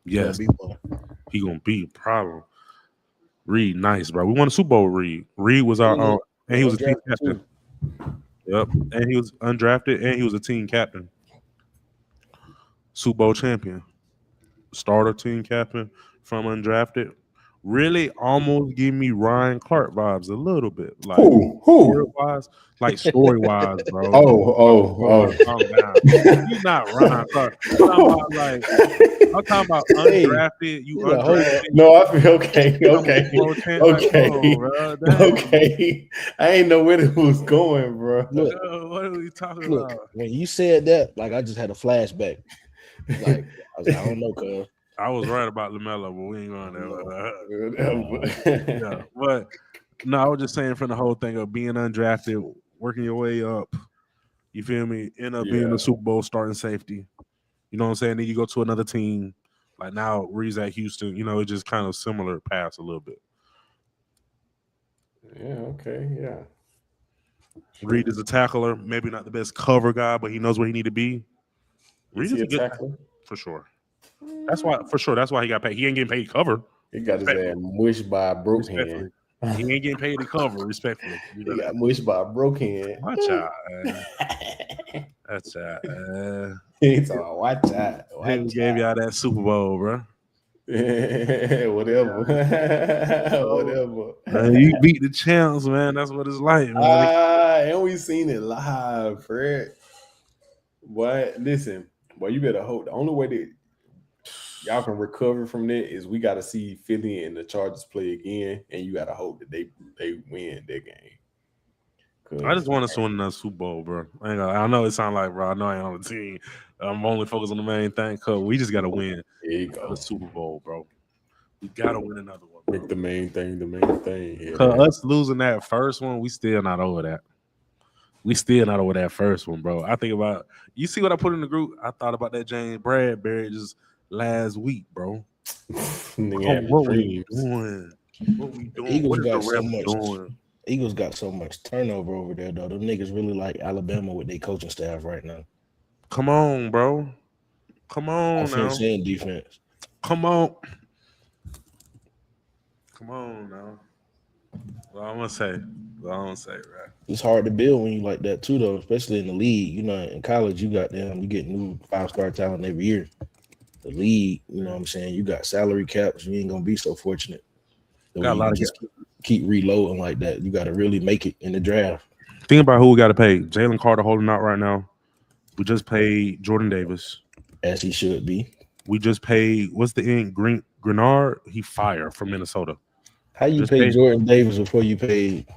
Yes, he gonna be a problem. Reed, nice, bro. We won a Super Bowl with Reed. Reed was our and he was a team captain. Yep, and he was undrafted, and he was a team captain. Super Bowl champion, starter team captain from undrafted. Really, almost give me Ryan Clark vibes a little bit, like story-wise, bro. He's not Ryan Clark. I'm talking about undrafted. You undrafted. No, I feel okay. I ain't know where it was going, bro. Look, what are we talking about? When you said that, like I just had a flashback. Like I was like, I don't know, cuz. I was right about LaMelo, but we ain't going there. Yeah, but no, I was just saying from the whole thing of being undrafted, working your way up. You feel me? End up being a Super Bowl starting safety. You know what I'm saying? Then you go to another team. Like now, Reed's at Houston. You know, it's just kind of similar paths a little bit. Yeah. Okay. Yeah. Reed is a tackler. Maybe not the best cover guy, but he knows where he need to be. Reed is a good tackler for sure. That's why, for sure. That's why he got paid. He ain't getting paid to cover. He got his ass mushed by a broke hand. He ain't getting paid to cover, respectfully. You know he got mushed by a broke hand. Watch out, man. That's man. He's all watch out. He gave y'all that Super Bowl, bro. Whatever. Whatever. You beat the champs, man. That's what it's like, man. And we seen it live, Fred. Boy, listen, boy, you better hope the only way that y'all can recover from that is we got to see Philly and the Chargers play again, and you got to hope that they win that game. I just want us to win another Super Bowl, bro. I know it sounds like, bro, I know I ain't on the team. I'm only focused on the main thing, cause we just got to win the Super Bowl, bro. We got to win another one, bro. Make the main thing the main thing. Yeah, cause us losing that first one, we still not over that. We still not over that first one, bro. I think about, you see what I put in the group? I thought about that James Bradbury just last week, bro. What we doing? What we doing? Eagles got so much. Eagles got so much turnover over there, though. Them niggas really like Alabama with their coaching staff right now. Come on, bro. Come on, offense and defense. Come on. Come on, now. Well, I'm gonna say, right? It's hard to build when you like that too, though, especially in the league. You know, in college, you get new 5-star talent every year. The league, you know what I'm saying? You got salary caps. You ain't gonna be so fortunate. Got a lot of keep reloading like that. You got to really make it in the draft. Think about who we got to pay. Jalen Carter holding out right now. We just paid Jordan Davis, as he should be. We just paid what's the end? Grenard. He fired from Minnesota. How you pay Jordan Davis before you paid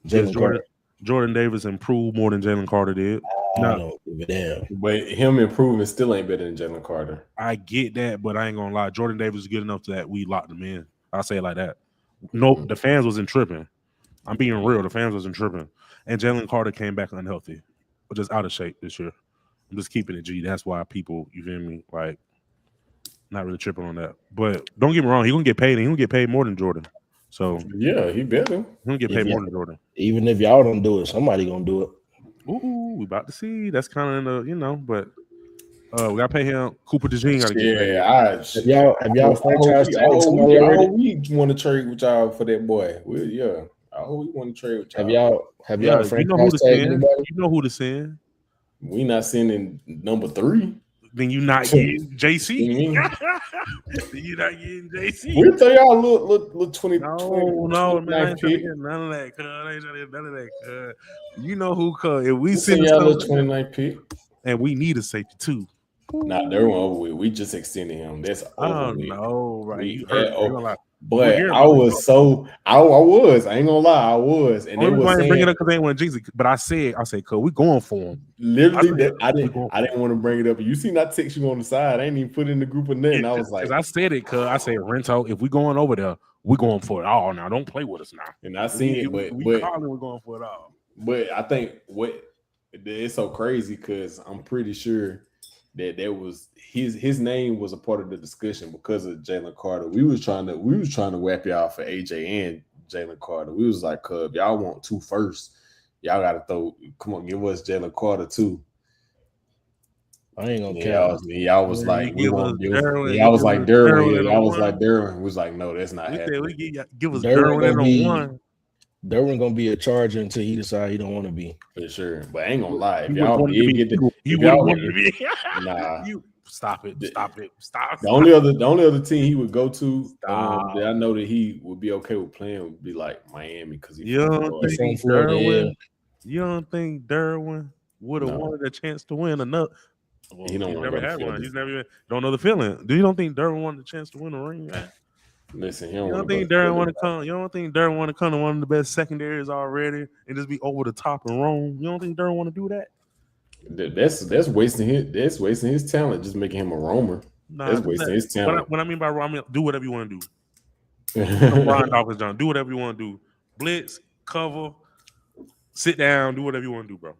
Jalen Carter? Jordan Davis improved more than Jalen Carter did. I don't give a damn. But him improving still ain't better than Jalen Carter. I get that, but I ain't gonna lie. Jordan Davis is good enough that we locked him in. I'll say it like that. No, the fans wasn't tripping. I'm being real. The fans wasn't tripping. And Jalen Carter came back unhealthy, or just out of shape this year. I'm just keeping it G. That's why people, you feel me, like, not really tripping on that. But don't get me wrong. He gonna get paid, and he gonna get paid more than Jordan. So yeah, he better. He gonna get paid more than Jordan. Even if y'all don't do it, somebody gonna do it. Ooh, we about to see. That's kind of in the, but we gotta pay him. Cooper DeJean gotta get paid. Have y'all franchised somebody already? We want to trade with y'all for that boy. I hope we want to trade with y'all. Have y'all franchised anybody? You know who to send. We not sending number 3. Then you not getting JC. Then you not getting JC. We'll throw y'all a little 20. No, man. I ain't trying to get none of that, cuz. I ain't trying to get none of that, cuz. You know who, cuz. If we send y'all a little 29 pick. And we need a safety too. Nah, they're over with. We just extended him. That's over with. No, right. You heard, but I was. I ain't gonna lie, I was. And they was saying, bring it up because they ain't want Jeezy. But I said, cuz we going for him. Literally, I didn't want to bring it up. You seen that text you on the side? I ain't even put it in the group or nothing. I was like, I said it, cuz I said, Rento, if we going over there, we going for it all now. Don't play with us now. And I seen it, but we're going for it all. But I think it's so crazy because I'm pretty sure that was his name was a part of the discussion because of Jalen Carter. We was trying to wrap y'all for AJ and Jalen Carter. We was like, "Cub, y'all want 2 first? Y'all got to come on, give us Jalen Carter too." I ain't gonna care. Y'all was like, "We want Derwin." Y'all was like Derwin. Y'all was like Derwin. We was like, "No, that's not happening." We give us Derwin on 1. Derwin gonna be a Charger until he decide he don't want to be. For sure, but I ain't gonna lie. If y'all get the, nah. Stop it. The only other team he would go to that I know that he would be okay with playing would be like Miami because you don't think Derwin would have wanted a chance to win enough? Well, he don't never had one. He's never even don't know the feeling. Do you don't think Derwin wanted a chance to win a ring? Man? Listen, you don't think Darren want to come? You don't think Darren want to come to one of the best secondaries already and just be over the top and roam? You don't think Darren want to do that? That's wasting his talent, just making him a roamer. That's wasting his talent. What I mean by roam, do whatever you want to do. Brian Dawkins, John, do whatever you want to do. Blitz, cover, sit down, do whatever you want to do, bro.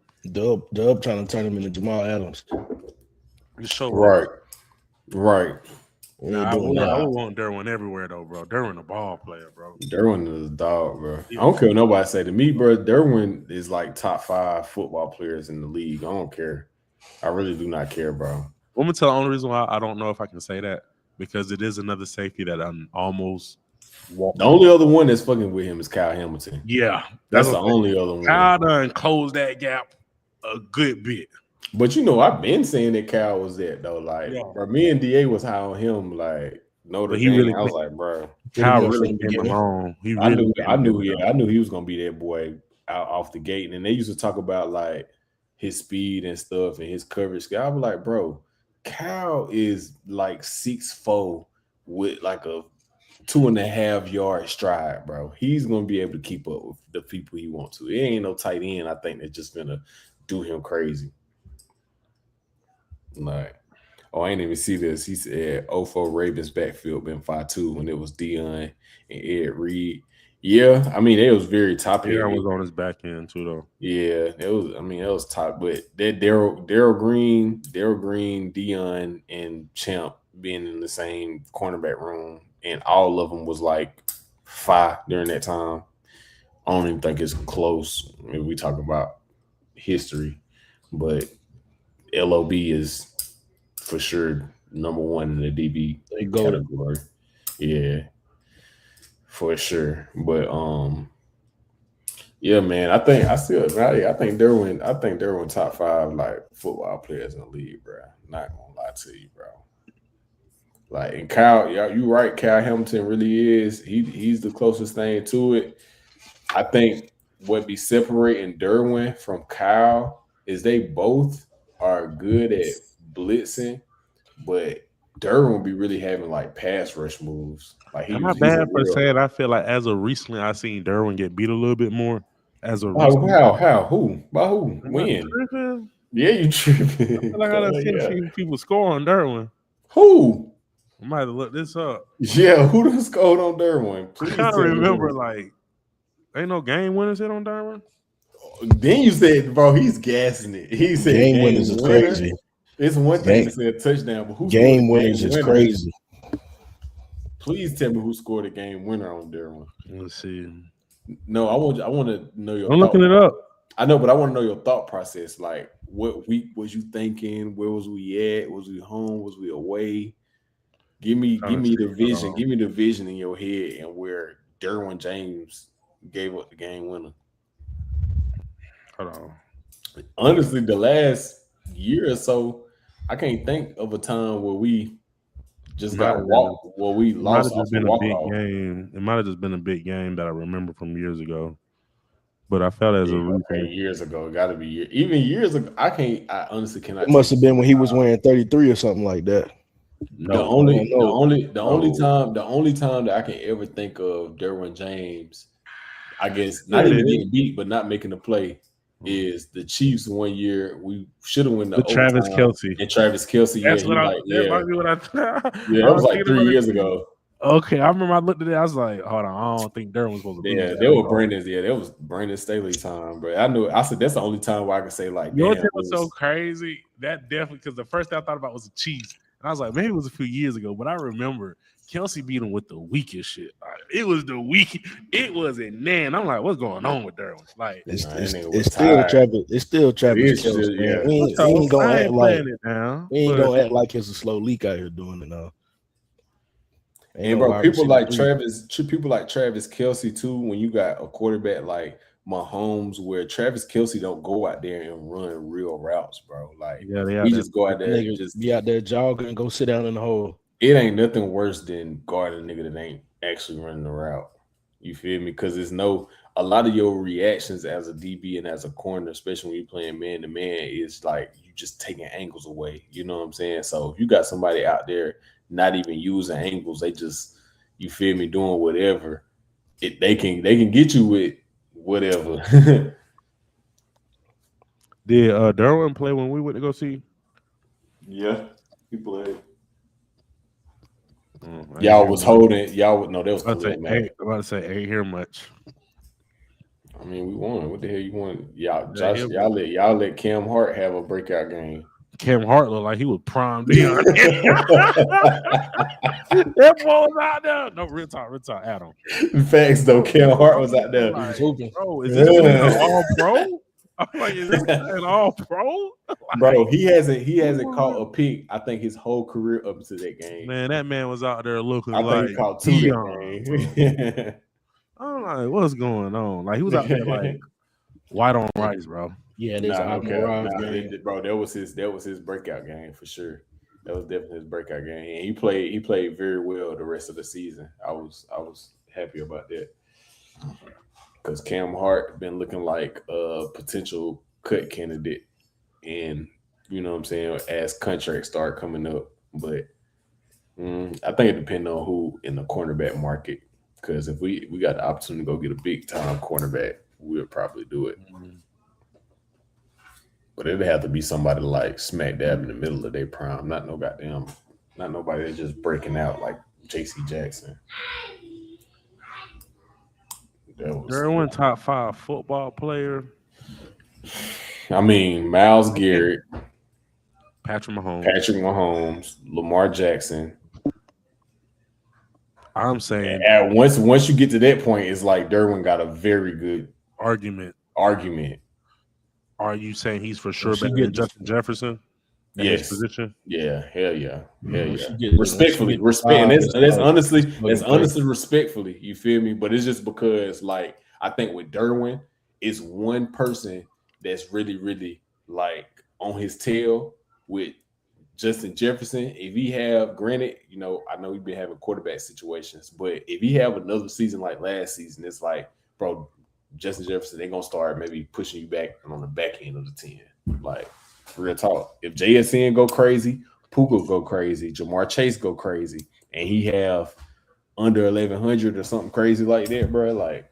Dub trying to turn him into Jamal Adams. Just show right. I would want Derwin everywhere though, bro. Derwin a ball player, bro. Derwin is a dog, bro. I don't care what nobody say to me, bro. Derwin is like top 5 football players in the league. I don't care. I really do not care, bro. I'm gonna tell the only reason why I don't know if I can say that because it is another safety that I'm almost. The only other one that's fucking with him is Kyle Hamilton. Yeah, that's the only other one. Kyle done closed that gap a good bit. But I've been saying that Kyle was that though. Like, bro, me and DA was high on him. Like, Notre Dame. Really, I was like, bro, Kyle really came along. I knew he was gonna be that boy out off the gate. And they used to talk about like his speed and stuff and his coverage. I was like, bro, Kyle is like 6'4" with like a 2.5 yard stride, bro. He's gonna be able to keep up with the people he wants to. It ain't no tight end. I think that's just gonna do him crazy. Like, I ain't even see this. He said 04 Ravens backfield been 5'2" when it was Dion and Ed Reed. Yeah, I mean, it was very top heavy. Yeah, was on his back end too, though. Yeah, it was. I mean, it was top. But that Darryl Green, Dion, and Champ being in the same cornerback room, and all of them was like 5 during that time. I don't even think it's close. I mean, we talk about history, but LOB is for sure number 1 in the DB category. Yeah, for sure. But yeah, man, I think Derwin top 5 like football players in the league, bro. Not gonna lie to you, bro. Like, and Kyle, you right. Kyle Hamilton really is. He's the closest thing to it. I think what be separating Derwin from Kyle is they both are good at blitzing, but Derwin be really having like pass rush moves. Like, I'm not bad for saying. I feel like as of recently, I seen Derwin get beat a little bit more. As of recently. How? Who? By who? When? Yeah, you tripping. I feel like I done seen people score on Derwin. Who? I might have to look this up. Yeah, who done scored on Derwin? Please, I remember like ain't no game winners hit on Derwin. Then you said, bro, he's gassing it. He said game winners is crazy. It's one thing to say a touchdown, but who game winners is crazy. Please tell me who scored a game winner on Derwin. Let's see. No, I want to know your. I'm looking it up. I know, but I want to know your thought process. Like, what week was you thinking? Where was we at? Was we home? Was we away? Give me the vision. Give me the vision in your head and where Derwin James gave up the game winner. Hold on. Honestly, the last year or so, I can't think of a time where we just got walked. Where we lost. It might have just been a big game that I remember from years ago. But I felt as years ago. It got to be even years ago. I honestly cannot. It must have been when he was wearing 33 or something like that. No, the only time that I can ever think of Derwin James, I guess not even getting beat, but not making a play, is the Chiefs one year. We should have won the Travis Kelce. And Travis Kelce. That's that might be what I thought. Yeah, that was like 3 years ago. Okay, I remember I looked at it. I was like, hold on, I don't think Derwin was supposed to be. Yeah, that was Brandon Staley time, bro. I said that's the only time where I could say like, you know what was so crazy? That definitely, because the first thing I thought about was the Chiefs. And I was like, maybe it was a few years ago, but I remember Kelce beat him with the weakest shit. It was the weak. It wasn't. Man, I'm like, what's going on with Derwin? Like, it's still Travis. It's still Travis Kelce. Yeah. We ain't gonna act like it's a slow leak out here doing it now. And bro, people like Travis Kelce too. When you got a quarterback like Mahomes, where Travis Kelce don't go out there and run real routes, bro. Like, he just go out there and just be out there jogging and go sit down in the hole. It ain't nothing worse than guarding a nigga that ain't actually running the route. You feel me? Because a lot of your reactions as a DB and as a corner, especially when you're playing man to man, is like you just taking angles away. You know what I'm saying? So if you got somebody out there not even using angles, they just, you feel me, doing whatever, they can get you with whatever. Did Derwin play when we went to go see? Yeah, he played. Y'all was holding. Y'all no, that was. I'm about to say, ain't hear much. I mean, we won. What the hell you want? Y'all let Cam Hart have a breakout game. Cam Hart looked like he was prime Dion. That boy was out there. No, real talk, Adam. Facts though, Cam Hart was out there. Like, bro, is this all pro? I'm like, is this an all pro? Bro, he hasn't caught a pick. I think his whole career up to that game. Man, that man was out there looking I like think he caught 2 that game. I'm like, what's going on? Like he was out there like white on rice, bro. Yeah, bro. That was his breakout game for sure. That was definitely his breakout game, and he played very well the rest of the season. I was happy about that because Cam Hart been looking like a potential cut candidate, and you know what I'm saying, as contracts start coming up. But I think it depends on who in the cornerback market. Because if we got the opportunity to go get a big time cornerback, we'll probably do it. But it'd have to be somebody like smack dab in the middle of their prime, not nobody that's just breaking out like J.C. Jackson. Derwin, top 5 football player. I mean, Myles Garrett, Patrick Mahomes, Lamar Jackson. I'm saying once you get to that point, it's like Derwin got a very good argument. Are you saying he's for sure better than Justin Jefferson? Yes. His position? Yeah, hell yeah. Respectfully. And that's honestly respectfully, you feel me? But it's just because, like, I think with Derwin, it's one person that's really, really like on his tail with Justin Jefferson. If he have, granted, you know, I know we've been having quarterback situations, but if he have another season like last season, it's like, bro, Justin Jefferson, they're gonna start maybe pushing you back on the back end of the 10. Like, real talk. If JSN go crazy, Puka go crazy, Jamar Chase go crazy, and he have under 1,100 or something crazy like that, bro, like,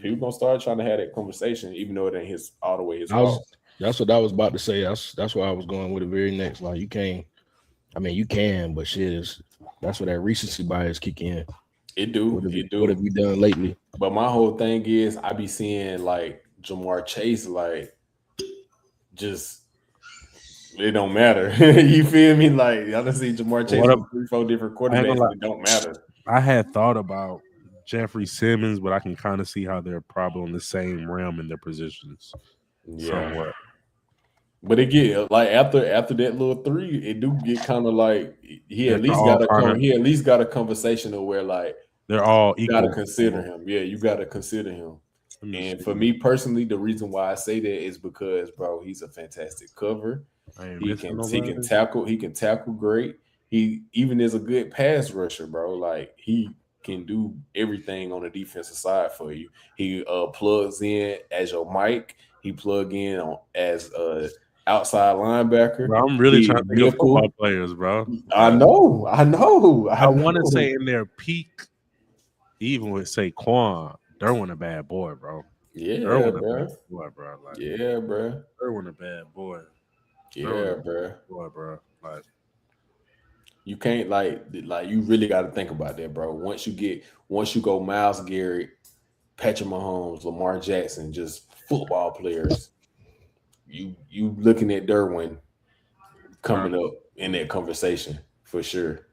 people gonna start trying to have that conversation, even though it ain't all the way his fault. That's what I was about to say. That's why I was going with the very next. Like, you can't. I mean, you can, but that's where that recency bias kick in. It do. What have you done lately? But my whole thing is, I be seeing like Jamar Chase, like, just it don't matter. You feel me? Like, I done see Jamar Chase with 3-4 different quarterbacks. It don't matter. I had thought about Jeffrey Simmons, but I can kind of see how they're probably in the same realm in their positions. Yeah. Somewhat. But it get like after that little 3, it do get kind of like he at least got a conversation of where like they're all equal. You gotta consider him. Yeah, you gotta consider him. And for me personally, the reason why I say that is because, bro, he's a fantastic cover. He can tackle great. He even is a good pass rusher, bro. Like, he can do everything on the defensive side for you. He plugs in as your Mike. He plug in as outside linebacker. Bro, I'm really trying to think of football players, bro. I know. I want to say in their peak, even with Saquon, Derwin a bad boy, bro. Yeah, Derwin bro. A bad boy, bro. Like, yeah, bro. Derwin a bad boy. Yeah, bro. Boy, bro. Like, you can't like you really got to think about that, bro. Once you go Myles Garrett, Patrick Mahomes, Lamar Jackson, just football players. You looking at Derwin coming up in that conversation for sure.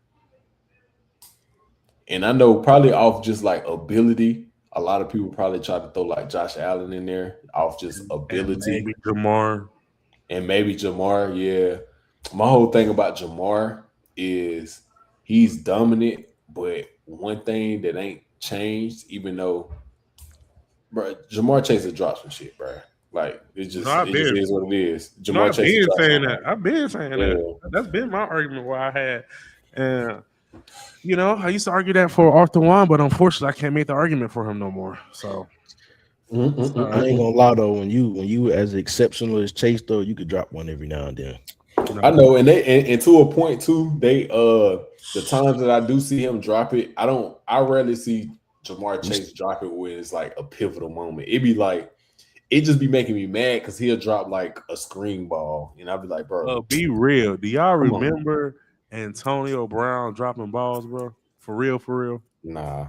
And I know probably off just like ability, a lot of people probably try to throw like Josh Allen in there off just ability. And maybe Jamar, yeah. My whole thing about Jamar is he's dominant, but one thing that ain't changed, even though, bro, Jamar Chase has dropped some shit, bro. Like, it just is what it is. Jamar Chase I've been saying that. That's been my argument where I had. And, you know, I used to argue that for Arthur Juan, but unfortunately, I can't make the argument for him no more. So, I ain't gonna lie though. When you as exceptional as Chase though, you could drop one every now and then. I know, and to a point too. They the times that I do see him drop it, I rarely see Jamar Chase drop it when it's like a pivotal moment. It be like, it just be making me mad because he'll drop like a screen ball, and I'll be like, bro, be real. Do y'all remember Antonio Brown dropping balls, bro? For real? Nah.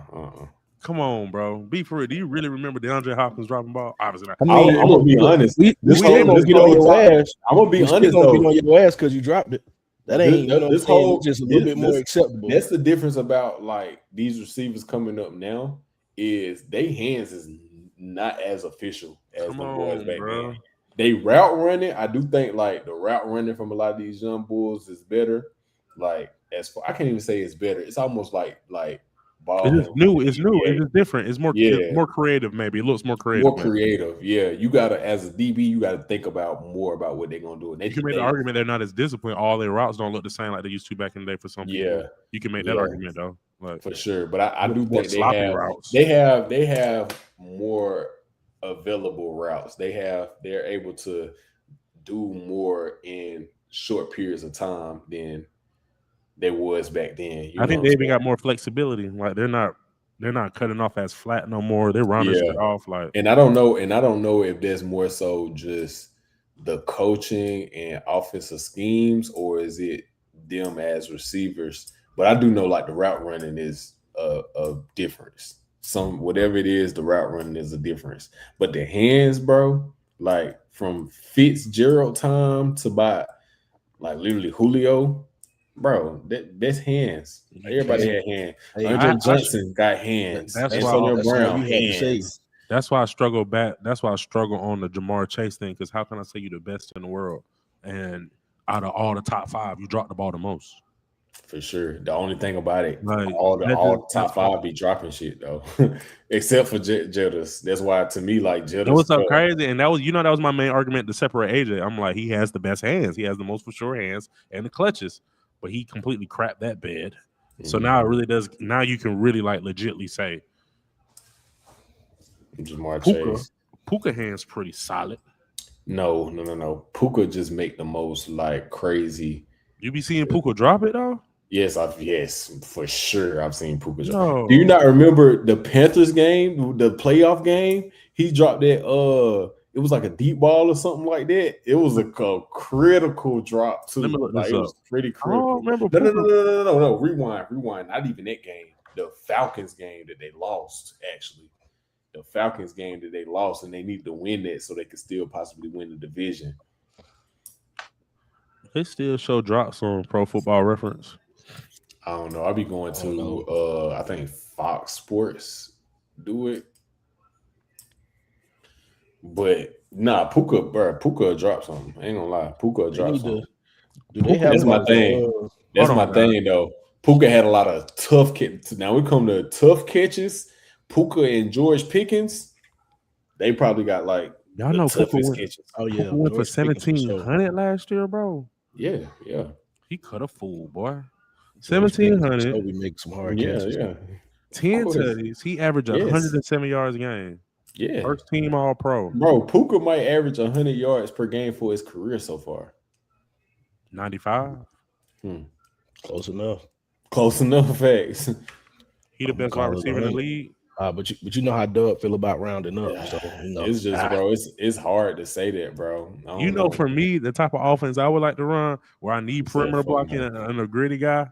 Come on, bro. Be for real. Do you really remember DeAndre Hopkins dropping ball? Obviously not. I'm gonna be honest. I'm gonna get on your ass. I'm gonna be honest though. Get on your ass because you dropped it. That ain't this whole just a little bit more acceptable. That's the difference about like these receivers coming up now is their hands is not as official as Come the boys on, back bro. then. They route running. I do think like the route running from a lot of these young bulls is better. Like as far, I can't even say it's better. It's almost like ball It is handling new. in It's the new. It NBA. is different. It's Yeah, more creative. Maybe it looks more creative. more Maybe creative. Yeah, you gotta as a DB, you gotta think about more about what they're gonna do. And you can make the argument they're not as disciplined. All their routes don't look the same like they used to back in the day. For some people, you can make that argument though. Like for sure. But I do more think sloppy routes. they have more available routes. They're able to do more in short periods of time than they was back then. I think they even got more flexibility. Like they're not cutting off as flat no more. They're running straight off. Like and I don't know if there's more so just the coaching and offensive schemes, or is it them as receivers? But I do know like the route running is a difference. Some whatever it is, the route running is a difference. But the hands, bro, like from Fitzgerald time to about like literally Julio, bro, that's hands. Everybody had hands. Andre Johnson got hands. Antonio Brown hands. That's why I struggle back. That's why I struggle on the Jamar Chase thing. Because how can I say you're the best in the world, and out of all the top 5, you drop the ball the most? For sure. The only thing about it, like, all the top 5 be dropping shit though, except for Jettas. That's why to me, like Jettas. That was so crazy, and that was my main argument to separate AJ. I'm like, he has the best hands. He has the most for sure hands and the clutches, but he completely crapped that bed. So now it really does. Now you can really like legitly say, Jamar Chase. Puka hands pretty solid. No. Puka just make the most like crazy. You be seeing Puka drop it though? Yes, for sure. I've seen Puka drop. No. Do you not remember the Panthers game, the playoff game? He dropped that. It was like a deep ball or something like that. It was a critical drop too. Like, it was pretty critical. No. Rewind. Not even that game. The Falcons game that they lost, actually. The Falcons game that they lost, and they need to win that so they could still possibly win the division. They still show drops on Pro Football Reference. I don't know. I'll be going to I think Fox Sports do it. But nah, Puka drop something. I ain't gonna lie. Puka drop something. That's my thing. That's my thing though. Puka had a lot of tough catches. Now we come to tough catches. Puka and George Pickens, they probably got like y'all know Puka went, catches. Puka went for 1,700 last year, bro. Yeah. He cut a fool, boy. 1,700. So we make some hard catches. 10 tutties. He averaged 107 yards a game. Yeah. First team all pro. Bro, Puka might average 100 yards per game for his career so far. 95. Close enough. Facts. He the best wide receiver in the league. But you know how Doug feel about rounding up. So it's just bro, it's hard to say that, bro. You know, for me, the type of offense I would like to run, where I need perimeter blocking and a gritty guy.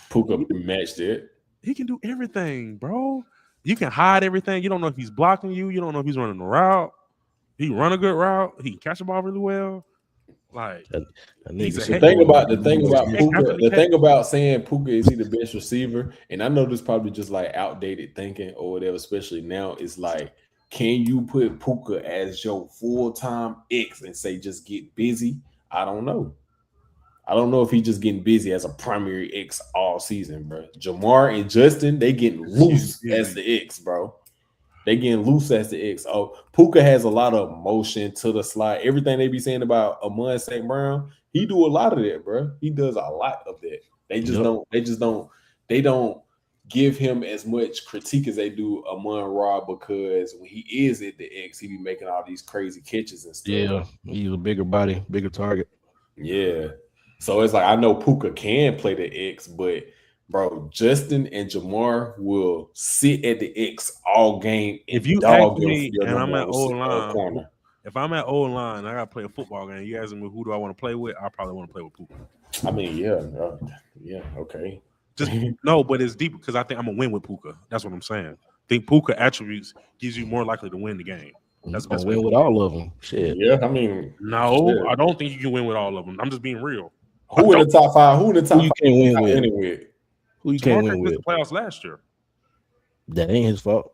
Puka matched it. He can do everything, bro. You can hide everything. You don't know if he's blocking you. You don't know if he's running a route. He can run a good route. He can catch the ball really well. Like the thing about Puka, the thing about saying Puka is he the best receiver, and I know this probably just like outdated thinking or whatever, especially now, is like, can you put Puka as your full-time X and say just get busy? I don't know. I don't know if he's just getting busy as a primary X all season, bro. Jamar and Justin, they getting loose as the X, bro. They getting loose as the X. Oh, Puka has a lot of motion to the slide. Everything they be saying about Amon St. Brown, he do a lot of that, bro. He does a lot of that. They don't give him as much critique as they do Amon Ra, because when he is at the X, he be making all these crazy catches and stuff. Yeah, he's a bigger body, bigger target. Yeah. So it's like, I know Puka can play the X, but bro, Justin and Jamar will sit at the X all game. If you ask me, and I'm at O-line, if I'm at O-line, I got to play a football game. You ask me who do I want to play with? I probably want to play with Puka. I mean, yeah, okay. Just no, but it's deep because I think I'm gonna win with Puka. That's what I'm saying. I think Puka attributes gives you more likely to win the game. That's the best win with all of them. Shit. Yeah, I mean, no, I don't think you can win with all of them. I'm just being real. Who in the top 5? Who in the top 5 you can't win with? Who you can't win with? The playoffs last year. That ain't his fault.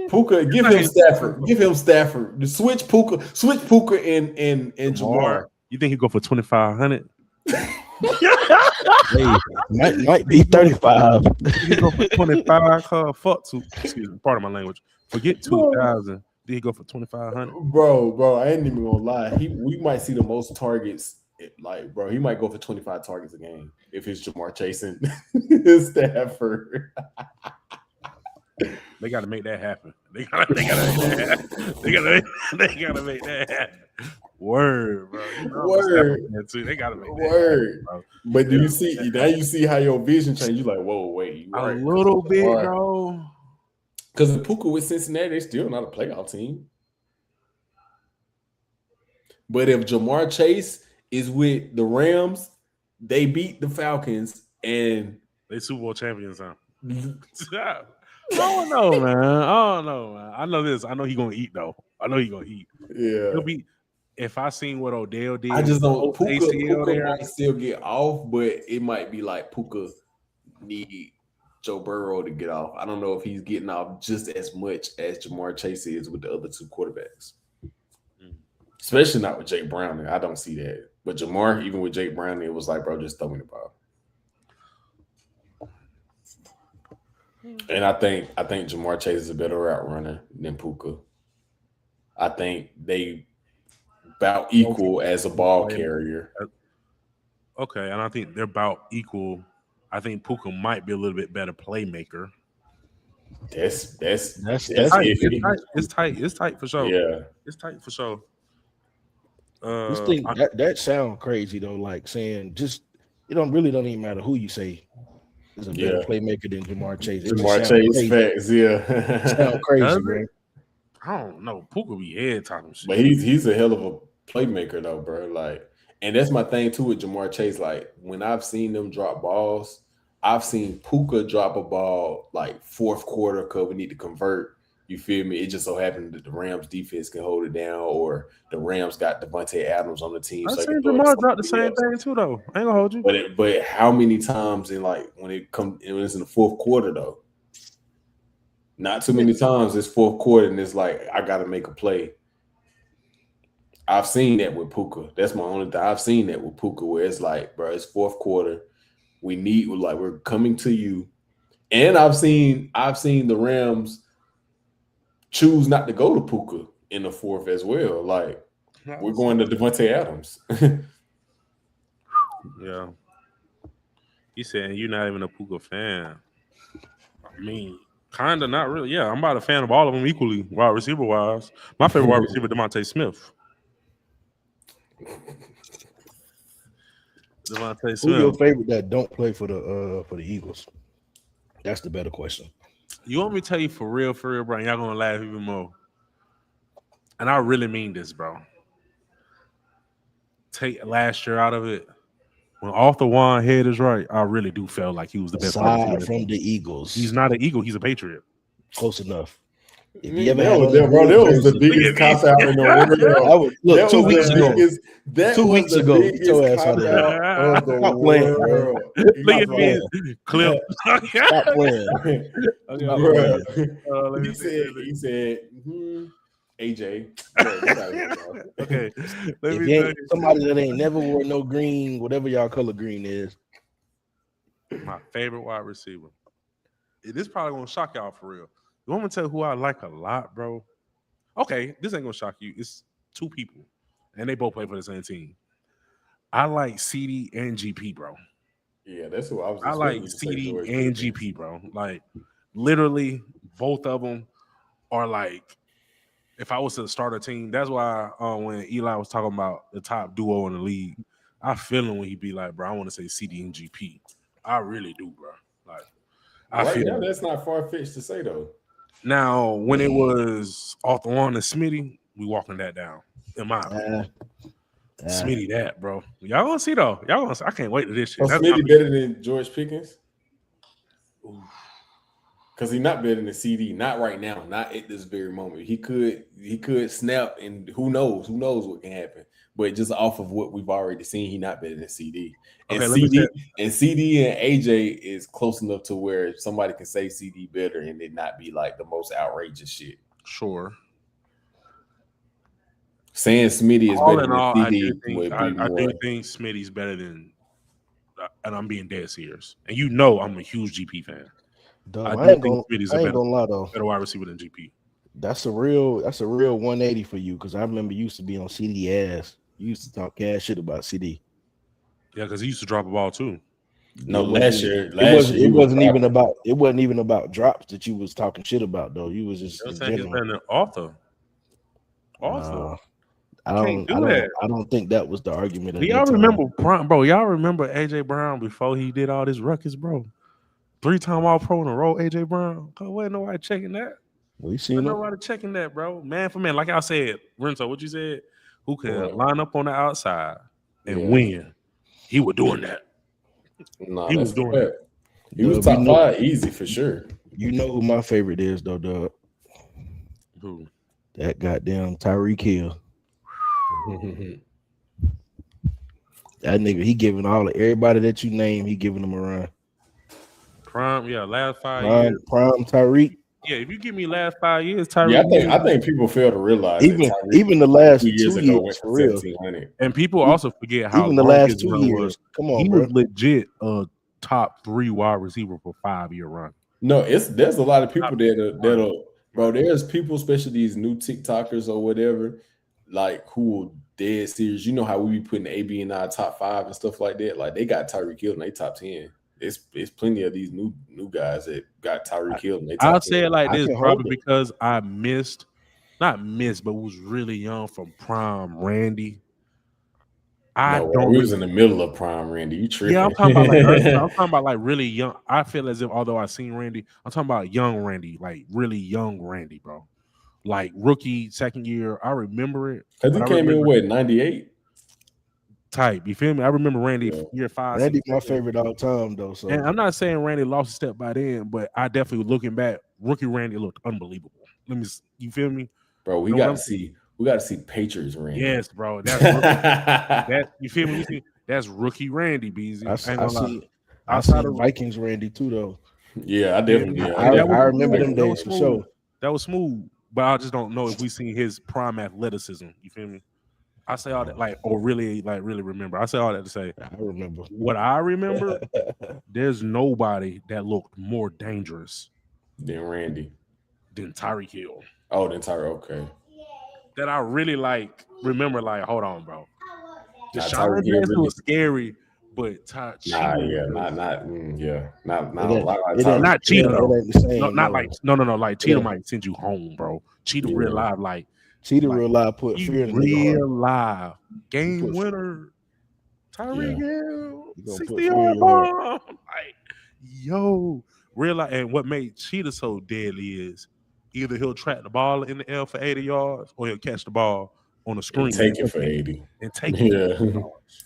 Puka, give him Stafford. Give him Stafford. Switch Puka and Jamar. You think he go for 2,500? Hey, might be 35. He go for 25. Fuck to excuse me, part of my language. Forget 2,000. Did he go for 2,500? Bro, I ain't even gonna lie. We might see the most targets. Like, bro, he might go for 25 targets a game if it's Jamar Chase and Stafford. They got to make that happen. They gotta make that happen. They gotta make that happen. Word, bro. Word. They gotta make that Word. Happen, but do you see now? You see how your vision changed. You like, whoa, wait, a little bit, bro. Because the Puka with Cincinnati, they're still not a playoff team. But if Jamar Chase is with the Rams, they beat the Falcons and they Super Bowl champions, huh? I don't know, man. I know this. I know he's gonna eat though. I know he's gonna eat. Yeah. He'll be. If I seen what Odell did, I just don't. Puka there, might still get off, but it might be like Puka need Joe Burrow to get off. I don't know if he's getting off just as much as Jamar Chase is with the other two quarterbacks. Especially not with Jake Browning. I don't see that. But Jamar, even with Jake Browning, it was like, bro, just throw me the ball. And I think Jamar Chase is a better route runner than Puka. I think they about equal as a ball carrier. Okay, and I think they're about equal. I think Puka might be a little bit better playmaker. That's tight. It's tight for sure. Yeah, it's tight for sure. This thing that sound crazy though. Like saying just don't even matter who you say is a better playmaker than Jamar Chase. Jamar Chase facts, sound crazy, bro. I don't know. Puka be head talking shit. But he's a hell of a playmaker though, bro. Like, and that's my thing too with Jamar Chase. Like, when I've seen them drop balls, I've seen Puka drop a ball like fourth quarter because we need to convert. You feel me? It just so happened that the Rams defense can hold it down, or the Rams got Devontae Adams on the team. I've seen Jamar drop the same thing too, though. I ain't gonna hold you. But how many times in like when it's in the fourth quarter though? Not too many times. It's fourth quarter and it's like I got to make a play. I've seen that with Puka. That's my only thing. I've seen that with Puka where it's like, bro, it's fourth quarter. We're coming to you. And I've seen the Rams choose not to go to Puka in the fourth as well. Like, we're going to Devontae Adams. Yeah. He said you're not even a Puka fan. I mean, kind of not really. Yeah, I'm about a fan of all of them equally, wide receiver wise. My favorite wide receiver, DeMonte Smith. DeMonte Smith. Who's your favorite that don't play for the Eagles? That's the better question. You want me to tell you for real, bro? Y'all gonna laugh even more. And I really mean this, bro. Take last year out of it. When Arthur Juan head is right, I really do feel like he was the best. Aside from the Eagles, he's not an Eagle. He's a Patriot. Close enough. If you ever that was the biggest cop out in the world. Look, 2 weeks ago. Two weeks ago, Look at me, Clip. Stop playing. He said, AJ. Okay. If you ain't somebody that ain't never wore no green, whatever y'all color green is. My favorite wide receiver. This probably gonna shock y'all for real. You want me to tell you who I like a lot, bro? Okay, this ain't gonna shock you. It's two people, and they both play for the same team. I like CD and GP, bro. Yeah, that's who I was. I like CD and GP, bro. Like, literally, both of them are like. If I was to start a team, that's why when Eli was talking about the top duo in the league, I feel him when he be like, bro, I want to say CD and GP. I really do, bro. Like, I feel now, that's not far fetched to say though. Now, when it was Arthur Juan and Smitty, we walking that down. In my opinion. Smitty that, bro. Y'all gonna see though. Y'all gonna see. I can't wait to this shit. Smitty better than George Pickens? Because he's not better than CD. Not right now. Not at this very moment. He could snap, and who knows? Who knows what can happen? but just off of what we've already seen, he not better than CD. And Okay, CD and AJ is close enough to where somebody can say CD better and it not be like the most outrageous shit. Sure. Saying Smitty is better than CD I do think Smitty's better than, and I'm being dead serious. And you know I'm a huge GP fan. I ain't gonna lie though. Better wide receiver than GP. That's a real 180 for you, because I remember you used to be on CD ass. You used to talk cash shit about CD. Yeah, because he used to drop a ball too. No, last year it wasn't even about drops that you was talking shit about though. You was just he's an author. I don't think that was the argument. Do y'all remember Prime, bro? Y'all remember AJ Brown before he did all this ruckus, bro? 3-time All-Pro in a row, AJ Brown. Wasn't nobody checking that. We seen nobody checking that, bro. Man for man, like I said, Renzo, what you said? Who could line up on the outside and win? He was doing that. Nah, he was doing that. He was top 5 easy for sure. You know who my favorite is though, Doug? Who? That goddamn Tyreek Hill. That nigga, he giving everybody that you name, he giving them a run. Prime, last 5 years. Prime Tyreek. Yeah, if you give me last 5 years, Tyreek. Yeah, I think people fail to realize even the last 2 years for real. And people also forget how even the last 2 years. Come on, he bro. was legit a top 3 wide receiver for 5-year run. No, there's a lot of people that'll bro. There's people, especially these new TikTokers or whatever, like who are dead serious. You know how we be putting AB in our top 5 and stuff like that. Like they got Tyreek Hill in their top 10. It's plenty of these new guys that got Tyreek Hill in their top 10. I'll say it like this, probably because I but was really young from Prime Randy. We was in the middle of Prime Randy. You tripping? Yeah, I'm talking about like really young. I feel as if although I seen Randy, I'm talking about young Randy, like really young Randy, bro. Like rookie, second year. I remember it. Because he came in with 98. Type, you feel me? I remember Randy year 5. Randy my favorite all time though. So and I'm not saying Randy lost a step by then, but I definitely looking back, rookie Randy looked unbelievable. You feel me? Bro, we got to see Patriots Randy. Yes, bro. That's that you feel me? That's rookie Randy, BZ. I see Vikings Randy too though. Yeah, I definitely I remember them days for sure. That was smooth, but I just don't know if we seen his prime athleticism. You feel me? I say all that really remember. I say all that to say I remember. What I remember, there's nobody that looked more dangerous than Randy. Than Tyreek Hill. Oh, than Tyreek, okay. That I really remember, hold on, bro. Deshaun Jackson was scary, but not Cheetah though. Like Cheetah might send you home, bro. Cheetah real live, Cheetah real live put fear in real live game winner. Tyreek Hill, 60-yard bomb. Real life. And what made Cheetah so deadly is either he'll track the ball in the air for 80 yards or he'll catch the ball on the screen. And take it for 80. And take it for 80 yards.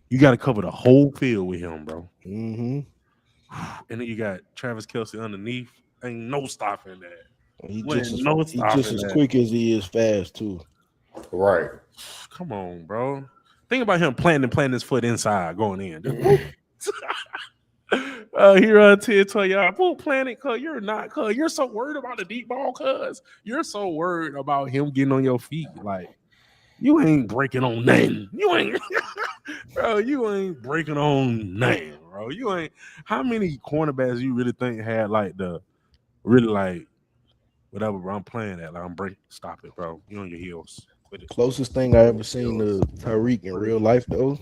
You got to cover the whole field with him, bro. Mm-hmm. And then you got Travis Kelce underneath. Ain't no stopping that. He just as quick as he is fast too. Right. Come on, bro. Think about him planting his foot inside, going in. Here tell y'all, full planet, cuz you're so worried about the deep ball, cuz you're so worried about him getting on your feet. Like you ain't breaking on nothing. You ain't breaking on nothing, bro. You ain't. How many cornerbacks you really think had whatever, bro, I'm playing that. I'm breaking. Stop it, bro. You on your heels. Closest thing I ever seen to Tyreek in real life, though.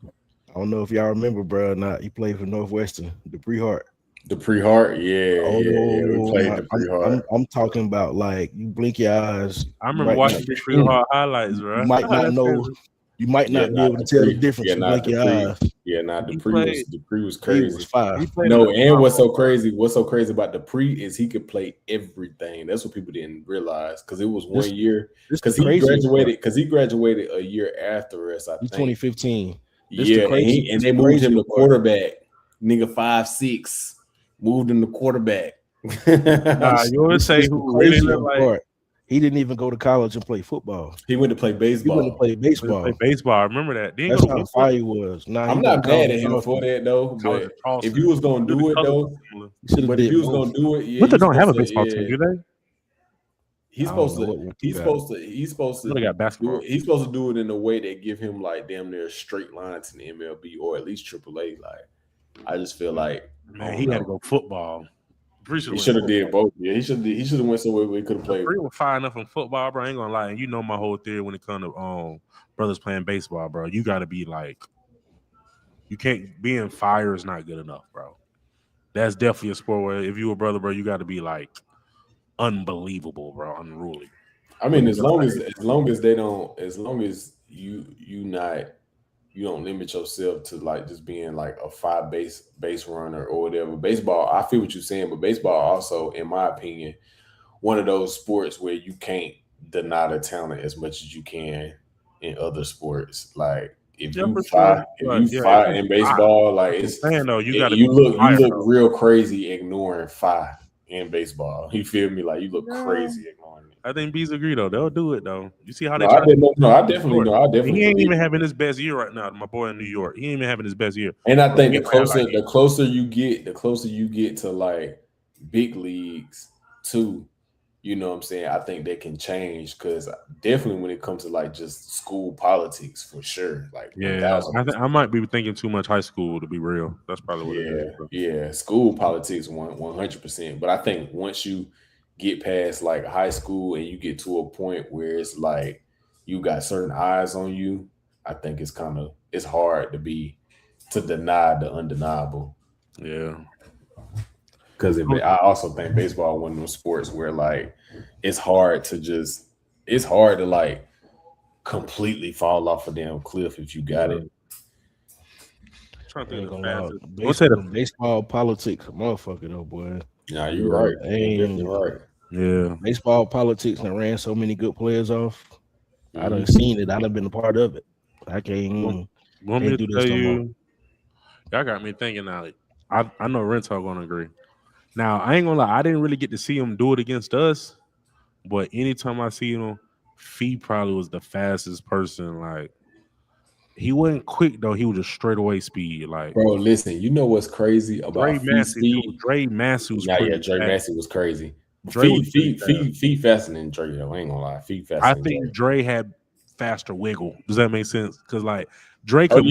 I don't know if y'all remember, bro, or not. He played for Northwestern, Dupree Hart. Dupree Hart, yeah. We played Dupree Hart. I'm talking about you blink your eyes. I remember watching Dupree Hart highlights, bro. You might not know. You might not be able to tell the difference. You blink your eyes. Yeah, Dupree was crazy. He was fire. And what's so crazy about Dupree is he could play everything. That's what people didn't realize because it was 1 year. Because he graduated a year after us, I think. 2015. And they moved him to quarterback. Nigga 5'6", moved him to quarterback. You always say who really look like He didn't even go to college and play football. He went to play baseball. He went to play baseball. Play baseball. I remember that. That's how fire he was. Nah, I'm not mad at him for that though. But if you was gonna do it though, but if you was gonna do it, yeah. But they don't have a baseball team, do they? He's supposed to. He's supposed to. They got basketball. He's supposed to do it in a way that give him like damn near a straight line to the MLB or at least AAA. Like, I just feel like he had to go football. He should have did both. Yeah, he should have went somewhere where he could have played. He was fire enough in football, bro. I ain't gonna lie. You know my whole theory when it comes to brothers playing baseball, bro. You got to be like, you can't being fire is not good enough, bro. That's definitely a sport where if you a brother, bro, you got to be like unbelievable, bro, unruly. I mean, as long as you don't limit yourself to like just being like a 5 base runner or whatever. Baseball, I feel what you're saying, but baseball also, in my opinion, one of those sports where you can't deny the talent as much as you can in other sports. Like if you fight in baseball, like it's you look real crazy ignoring fire in baseball. You feel me? Like you look crazy ignoring it. I think bees agree though. They'll do it though. You see how they I definitely. He ain't even having his best year right now. My boy in New York, he ain't even having his best year. And I think the closer you get to like big leagues too, you know what I'm saying? I think they can change because definitely when it comes to like just school politics for sure. Like I might be thinking too much high school to be real. That's probably what it is. Yeah, school politics 100%. But I think once you get past like high school and you get to a point where it's like you got certain eyes on you, I think it's hard to deny the undeniable. Yeah. Because I also think baseball one of those sports where like it's hard to like completely fall off a damn cliff if you got it. Baseball politics, motherfucker though, boy. Nah, you're right. You're definitely right. Yeah. Baseball politics and ran so many good players off. I done seen it. I done been a part of it. I can't do this no more. Y'all got me thinking now. I know Rental gonna agree. Now, I ain't gonna lie, I didn't really get to see him do it against us, but anytime I see him, Fee probably was the fastest person. Like, he wasn't quick though; he was just straight away speed. Like, bro, listen, you know what's crazy about Dre Massey? Dre Massey was Massey was crazy. Fee faster than Dre though. I ain't gonna lie, Fee faster. I think Dre had faster wiggle. Does that make sense? Because like Drake. No doubt.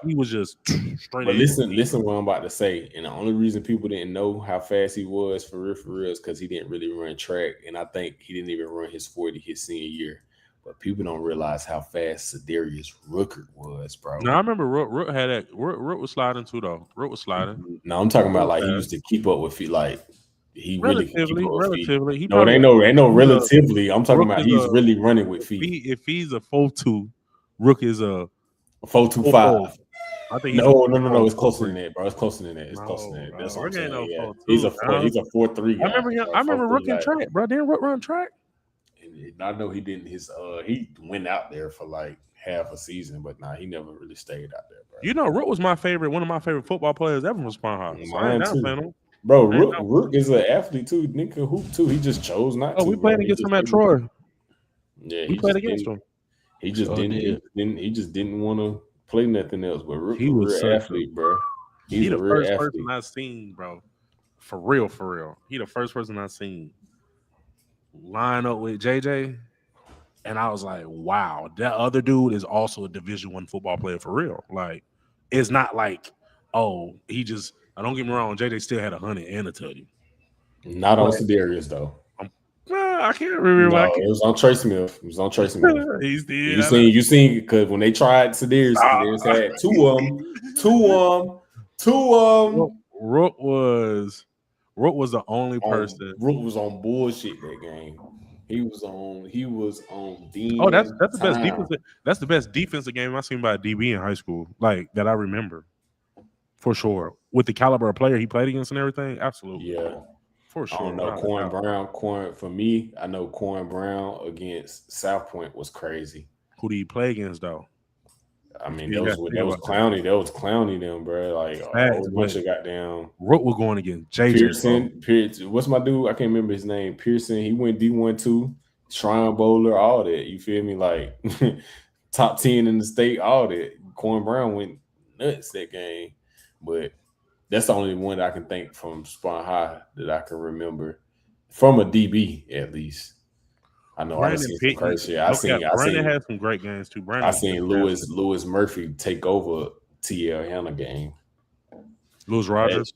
He was just straight. But listen, what I'm about to say, and the only reason people didn't know how fast he was for real, is because he didn't really run track, and I think he didn't even run his 40 his senior year. But people don't realize how fast Cedarius Rooker was, bro. No, I remember Rook had that. Rook was sliding too, though. Rook was sliding. No, I'm talking about like he used to keep up with feet, like. He relatively. No, it ain't no relatively. I'm talking about he's really running with feet. If he's a 4.2, Rook is a 4.25. I think no. It's closer than that, bro. It's closer than that. That's what I'm saying. Yeah. He's a 4.3. I remember Rook in track, bro. Didn't Rook run track? And I know he didn't. He went out there for like half a season, but he never really stayed out there, bro. You know, Rook was one of my favorite football players ever from Spawn House. Mine too. Bro, Rook is an athlete too. Nigga hoop too. He just chose not to. We played against him at Troy. Yeah, we played against him. He just didn't want to play nothing else. But Rook was an athlete, bro. He's the first person I've seen, bro. For real. He the first person I've seen line up with JJ, and I was like, wow, that other dude is also a Division I football player for real. Like, it's not like, he just. Don't get me wrong, JJ still had 100 and a tutty. Not on Cedarius though. I can't remember. No, it was on Trey Smith. He's You seen because when they tried Cedarius had two of them. Rook was the only person. Rook was on bullshit that game. He was on D. That's the best defense. That's the best defensive game I've seen by a DB in high school, like that I remember. For sure. With the caliber of player he played against and everything, absolutely. Yeah. For sure. I don't know. I know Corn Brown against South Point was crazy. Who do you play against, though? I mean, You got to think about That was Clowney them, bro. Like a whole bunch of goddamn. Rook was going against JJ Pearson. What's my dude? I can't remember his name. Pearson. He went D1 too. Shrine Bowler, all that. You feel me? Like top 10 in the state, all that. Corn Brown went nuts that game, but that's the only one I can think from Spawn High that I can remember from a DB at least. I know I seen some crazy. Brandon had some great games too. I seen Lewis Murphy take over TL Hannah game. Lewis Rogers.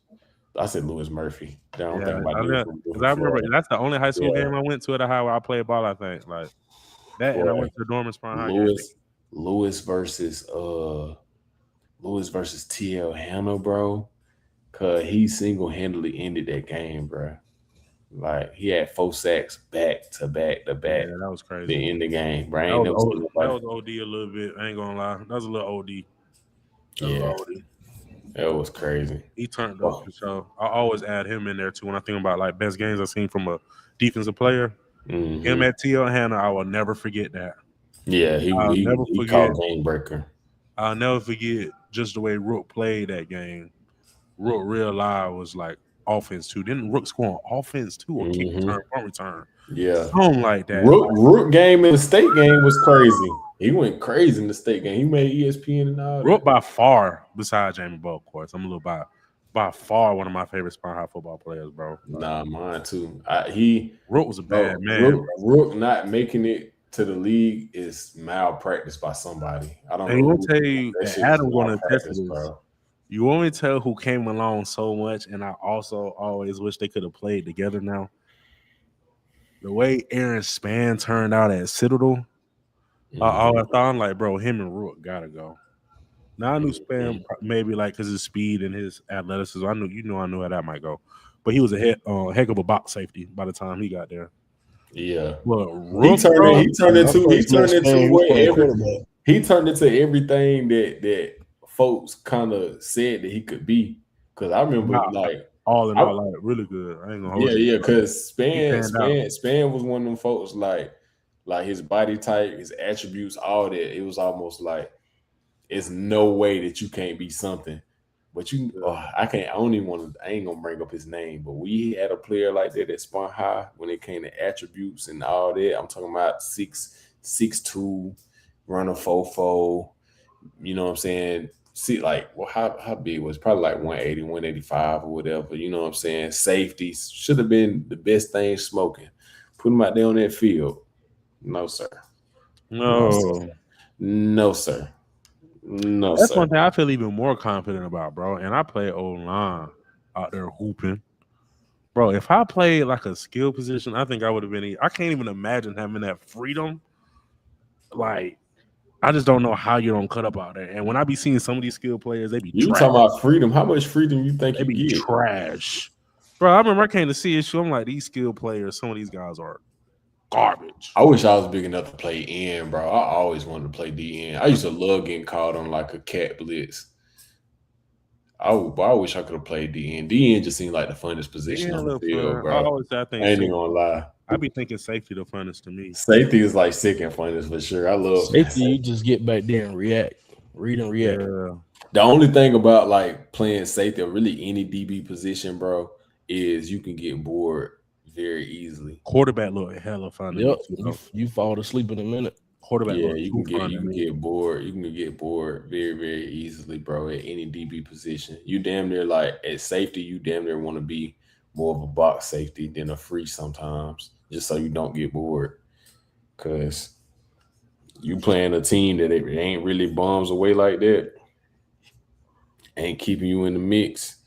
I said Lewis Murphy. I don't think about because I remember that's the only high school game I went to at a high where I played ball. I think like that, and I went to Dorman Spawn High. Lewis versus TL Hannah, bro. Cause he single-handedly ended that game, bro. Like he had 4 sacks back to back to back. Yeah, that was crazy. To end the game, bro. That was OD a little bit. I ain't gonna lie. That was a little OD. That was crazy. He turned up. So I always add him in there too. When I think about like best games I've seen from a defensive player, him at TL Hannah, I will never forget that. Yeah, he called game breaker. I'll never forget just the way Rook played that game. Rook real live was like offense too. Didn't Rook score on offense too or kick return, punt return? Yeah, something like that. Rook game in the state game was crazy. He went crazy in the state game. He made ESPN and all. Rook by far, besides Jamie Bull, of course. I'm a little by far one of my favorite Spawn High football players, bro. Nah, mine too. Rook was a bad man. Rook not making it to the league is malpractice by somebody. I don't know. And we'll tell you, Adam going to test this, bro. You only tell who came along so much, and I also always wish they could have played together now. The way Aaron Spann turned out at Citadel, I thought, I'm like, bro, him and Rook gotta go. Now I knew Spann maybe like because his speed and his athleticism. I knew how that might go, but he was a heck of a box safety by the time he got there. Yeah, well, Rook, he turned into everything that folks kind of said that he could be. Because I remember all in all, like really good. I ain't gonna hold you. Because Spann was one of them folks like his body type, his attributes, all that. It was almost like it's no way that you can't be something. But I ain't gonna bring up his name. But we had a player like that at Spawn High when it came to attributes and all that. I'm talking about 6'2", runner 4'4". You know what I'm saying? See, like, well, how big was it? Probably like 180, 185 or whatever. You know what I'm saying? Safeties should have been the best thing smoking. Put him out there on that field. No, sir. No, sir. That's one thing I feel even more confident about, bro. And I play O-line out there hooping. Bro, if I played like a skill position, I think I would have been. I can't even imagine having that freedom. Like, I just don't know how you don't cut up out there. And when I be seeing some of these skill players, they be talking about freedom. How much freedom you think they be get? Trash. Bro, I remember I came to CSU. I'm like, these skill players, some of these guys are garbage. I wish I was big enough to play in, bro. I always wanted to play DN. I used to love getting called on like a cat blitz. I wish I could have played DN. DN just seemed like the funnest position on the field, bro. I ain't even gonna lie. I be thinking safety the funnest to me. Safety is like second funnest for sure. I love safety. You just get back there and react, read and react. Yeah. The only thing about like playing safety or really any DB position, bro, is you can get bored very easily. Quarterback look hella fun. Yep, you fall asleep in a minute. Quarterback, yeah, you can get bored. You can get bored very, very easily, bro. At any DB position, you damn near like at safety, you damn near want to be more of a box safety than a free sometimes, just so you don't get bored. Cause you playing a team that it ain't really bombs away like that, ain't keeping you in the mix.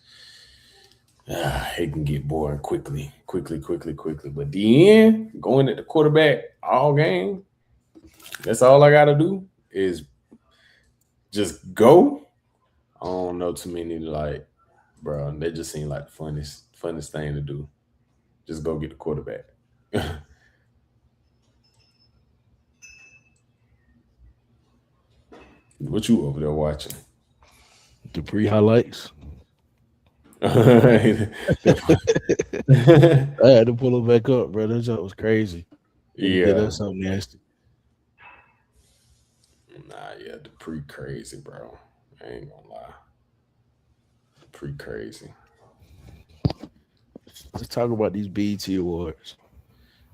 It can get boring quickly. But the end, going at the quarterback all game, that's all I gotta do is just go. I don't know too many like, bro. They just seem like the funnest thing to do. Just go get the quarterback. What you over there watching? The pre-highlights. I had to pull it back up, bro. That joke was crazy. Yeah, that's something nasty. Nah, yeah, the pretty crazy, bro. I ain't gonna lie. Pretty crazy. Let's talk about these BET awards.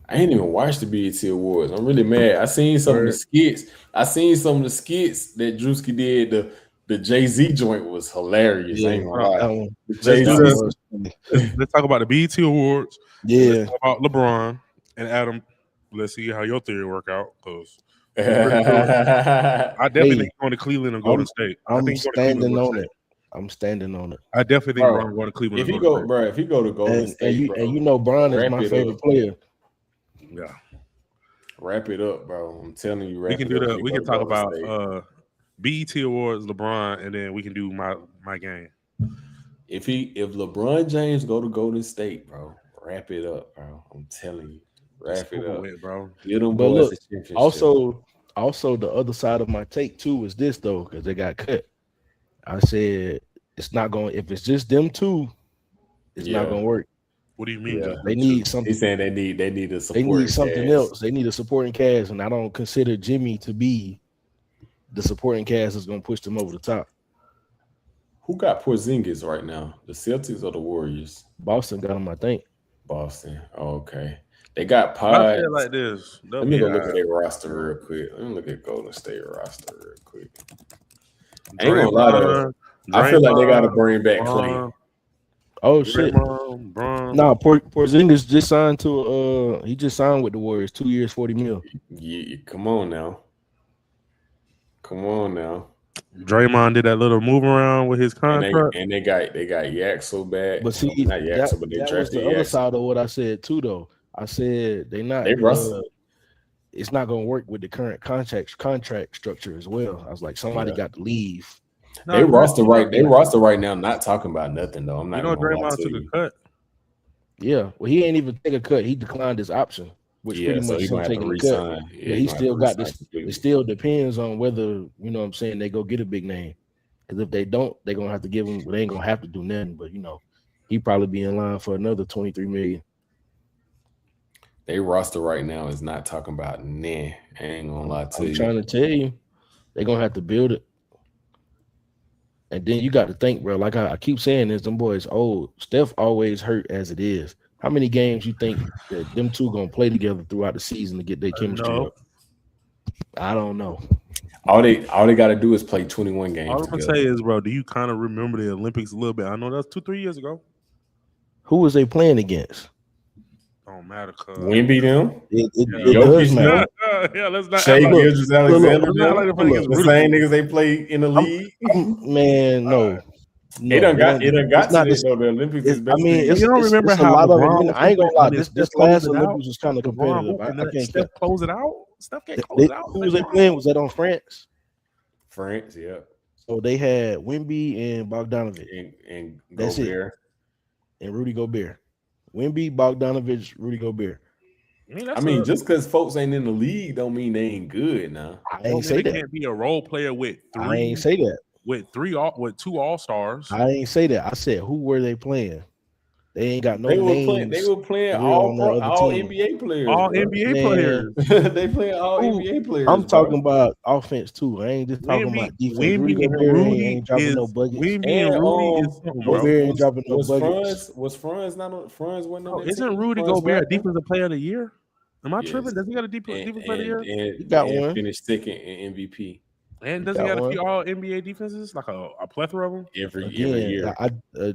I ain't even watched the BET Awards. I'm really mad. I seen some of the skits. I seen some of the skits that Drewski did. The Jay-Z joint was hilarious. I ain't gonna lie. Let's talk about the BET Awards. Yeah. Let's talk about LeBron and Adam. Let's see how your theory work out. Because I definitely think going to Cleveland or Golden State. I'm standing on it. I'm standing on it. I definitely think Bron going to Cleveland. If he go to Golden State, and you know Bron is my favorite player. Yeah. Wrap it up, bro. I'm telling you, we can do that. We can talk about BET Awards, LeBron, and then we can do my game. If LeBron James go to Golden State, bro, wrap it up, bro. I'm telling you, wrap it up, bro. But look, also the other side of my take too is this though, because they got cut. I said it's not going. If it's just them two, it's not going to work. What do you mean? Yeah. They need something. He's saying they need a support. They need something else. They need a supporting cast, and I don't consider Jimmy to be the supporting cast that's going to push them over the top. Who got Porzingis right now? The Celtics or the Warriors? Boston got him, I think. Boston. Oh, okay. They got Pods. I feel like this. Let me go look at their roster real quick. Let me look at Golden State roster real quick. I ain't gonna lie though. I feel like they got to bring back Clay. Oh shit! Nah, Porzingis just signed to he just signed with the Warriors, 2 years, $40 million. Yeah, come on now. Draymond did that little move around with his contract, and they got Yak so bad. But see, not Yak, but they that was the other side of what I said too. Though I said they it's not going to work with the current contract structure as well. I was like, somebody got to leave. No, they roster right now, not talking about nothing though. I'm not. Draymond took a cut. Yeah, well, he ain't even take a cut. He declined his option, which pretty much him taking a cut. Yeah, he still got this. It still depends on whether you know what I'm saying they go get a big name. Because if they don't, they're gonna have to give him. They ain't gonna have to do nothing. But he probably be in line for another $23 million. They roster right now is not talking about nah. I ain't gonna lie to you. I'm trying to tell you, they're gonna have to build it. And then you got to think, bro, like I keep saying this, them boys old. Steph always hurt as it is. How many games you think that them two going to play together throughout the season to get their chemistry up? I don't know. All they got to do is play 21 games. All I'm going to say is, bro, do you kind of remember the Olympics a little bit? I know that's 2-3 years ago. Who was they playing against? Don't matter, cuz. Wemby them. It does matter. Yeah, let's not. Shea Gilgeous-Alexander. The same niggas they play in the league. Man, no. It done got to this though. The Olympics is I mean, you don't remember how a lot of it. I ain't gonna lie. This last Olympics was kind of competitive. I can't Steph close it out. Steph can't close it out. Who was they playing? Was that on France? France, yeah. So they had Wemby and Bogdanovic and that's Gobert. And Rudy Gobert. Wemby, Bogdanovic, Rudy Gobert. I mean, just because folks ain't in the league don't mean they ain't good now. I ain't say that. Can't be a role player with three. I ain't say that. With two all-stars. I ain't say that. I said who were they playing? They ain't got no names. They were playing all NBA players. All NBA players. They playing all NBA players. I'm talking about offense too. I ain't just talking about defense. Rudy ain't dropping no buckets. Gobert ain't dropping no buckets. Was Franz not on? Franz wasn't on? Isn't Rudy Gobert defensive player of the year? Am I tripping? Does he got a defensive player of the year? He got one. Finished second in MVP. And does he got a few all NBA defenses? Like a plethora of them? Every year.